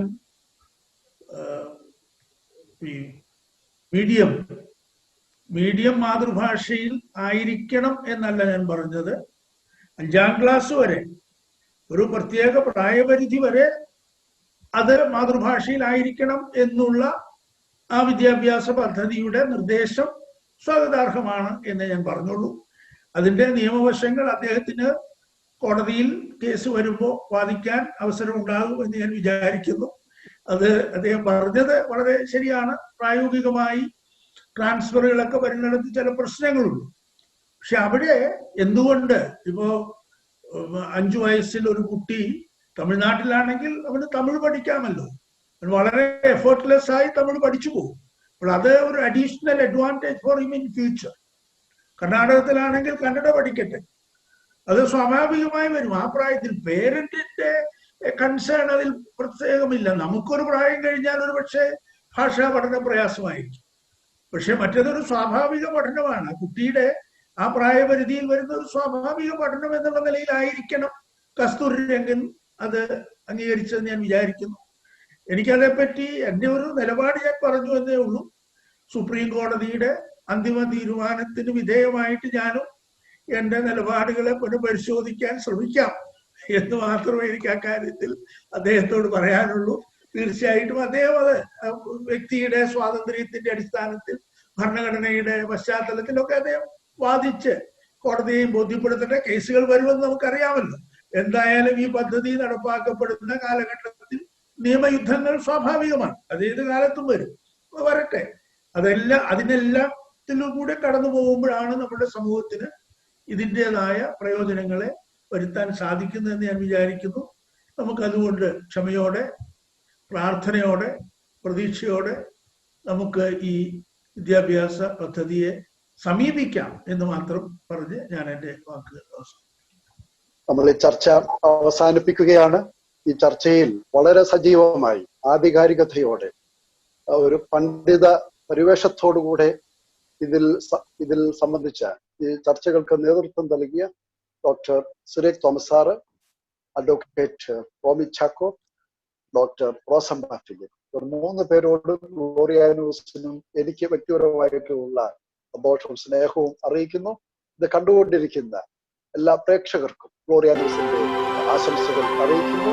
മീഡിയം മാതൃഭാഷയിൽ ആയിരിക്കണം എന്നല്ല ഞാൻ പറഞ്ഞത്. 5ാം ക്ലാസ് വരെ, ഒരു പ്രത്യേക പ്രായപരിധി വരെ അത് മാതൃഭാഷയിലായിരിക്കണം എന്നുള്ള ആ വിദ്യാഭ്യാസ പദ്ധതിയുടെ നിർദ്ദേശം സ്വാഗതാർഹമാണ് എന്ന് ഞാൻ പറഞ്ഞുള്ളൂ. അതിന്റെ നിയമവശങ്ങൾ അദ്ദേഹത്തിന് കോടതിയിൽ കേസ് വരുമ്പോൾ വാദിക്കാൻ അവസരം ഉണ്ടാകും എന്ന് ഞാൻ വിചാരിക്കുന്നു. അത് അദ്ദേഹം പറഞ്ഞത് വളരെ ശരിയാണ്. പ്രായോഗികമായി ട്രാൻസ്ഫറുകളൊക്കെ വരുന്നിടത്ത് ചില പ്രശ്നങ്ങളുണ്ട്. പക്ഷെ അവിടെ എന്തുകൊണ്ട് ഇപ്പോ 5 വയസ്സിൽ ഒരു കുട്ടി തമിഴ്നാട്ടിലാണെങ്കിൽ അവന് തമിഴ് പഠിക്കാമല്ലോ, വളരെ എഫേർട്ട്ലെസ് ആയി തമിഴ് പഠിച്ചു പോകും. അപ്പോൾ അത് ഒരു additional advantage for him in future. കർണാടകത്തിലാണെങ്കിൽ കന്നഡ പഠിക്കട്ടെ, അത് സ്വാഭാവികമായി വരും. ആ പ്രായത്തിൽ പേരന്റിന്റെ കൺസേൺ അതിൽ പ്രത്യേകമില്ല. നമുക്കൊരു പ്രായം കഴിഞ്ഞാൽ ഒരു പക്ഷേ ഭാഷാ പഠനം പ്രയാസമായിരിക്കും. പക്ഷെ മറ്റേതൊരു സ്വാഭാവിക പഠനമാണ്. കുട്ടിയുടെ ആ പ്രായപരിധിയിൽ വരുന്ന ഒരു സ്വാഭാവിക പഠനം എന്നുള്ള നിലയിലായിരിക്കണം കസ്തൂരി രംഗൻ അത് അംഗീകരിച്ചതെന്ന് ഞാൻ വിചാരിക്കുന്നു. എനിക്കതേപ്പറ്റി എൻ്റെ ഒരു നിലപാട് ഞാൻ പറഞ്ഞു എന്നേ ഉള്ളൂ. സുപ്രീം കോടതിയുടെ അന്തിമ തീരുമാനത്തിന് വിധേയമായിട്ട് ഞാനും എൻ്റെ നിലപാടുകളെ പുനഃപരിശോധിക്കാൻ ശ്രമിക്കാം എന്ന് മാത്രമേ എനിക്ക് അക്കാര്യത്തിൽ അദ്ദേഹത്തോട് പറയാനുള്ളൂ. തീർച്ചയായിട്ടും അദ്ദേഹം അത് വ്യക്തിയുടെ സ്വാതന്ത്ര്യത്തിന്റെ അടിസ്ഥാനത്തിൽ ഭരണഘടനയുടെ പശ്ചാത്തലത്തിലൊക്കെ അദ്ദേഹം വാദിച്ച് കോടതിയെയും ബോധ്യപ്പെടുത്തേണ്ട കേസുകൾ വരുമെന്ന് നമുക്കറിയാമല്ലോ. എന്തായാലും ഈ പദ്ധതി നടപ്പാക്കപ്പെടുന്ന കാലഘട്ടത്തിൽ നിയമയുദ്ധങ്ങൾ സ്വാഭാവികമാണ്. അത് ഏത് കാലത്തും വരും, വരട്ടെ. അതിനെല്ലാത്തിലും കൂടെ കടന്നു പോകുമ്പോഴാണ് നമ്മുടെ സമൂഹത്തിന് ഇതിൻ്റെതായ പ്രയോജനങ്ങളെ വരുത്താൻ സാധിക്കുന്നതെന്ന് ഞാൻ വിചാരിക്കുന്നു. നമുക്കതുകൊണ്ട് ക്ഷമയോടെ, പ്രാർത്ഥനയോടെ, പ്രതീക്ഷയോടെ നമുക്ക് ഈ വിദ്യാഭ്യാസ പദ്ധതിയെ സമീപിക്കാം എന്ന് മാത്രം പറഞ്ഞ് ഞാൻ എൻ്റെ വാക്കുകൾ അവസാനിപ്പിക്കും. നമ്മൾ ഈ ചർച്ച അവസാനിപ്പിക്കുകയാണ്. ഈ ചർച്ചയിൽ വളരെ സജീവമായി ആധികാരികതയോടെ ഒരു പണ്ഡിത പരിവേഷത്തോടുകൂടെ ഇതിൽ സംബന്ധിച്ച ഈ ചർച്ചകൾക്ക് നേതൃത്വം നൽകിയ doctor Suresh Thomas sir, advocate Romy Chacko, doctor Rosamma Philip, ഒരു 3 പേരോടും ഗ്ലോറിയ ന്യൂസിനും എനിക്ക് വ്യക്തിപരമായിട്ടുള്ള സന്തോഷവും സ്നേഹവും അറിയിക്കുന്നു. ഇത് കണ്ടുകൊണ്ടിരിക്കുന്ന എല്ലാ പ്രേക്ഷകർക്കും ഗ്ലോറിയ ന്യൂസിന്റെ ആശംസകൾ അറിയിക്കുന്നു.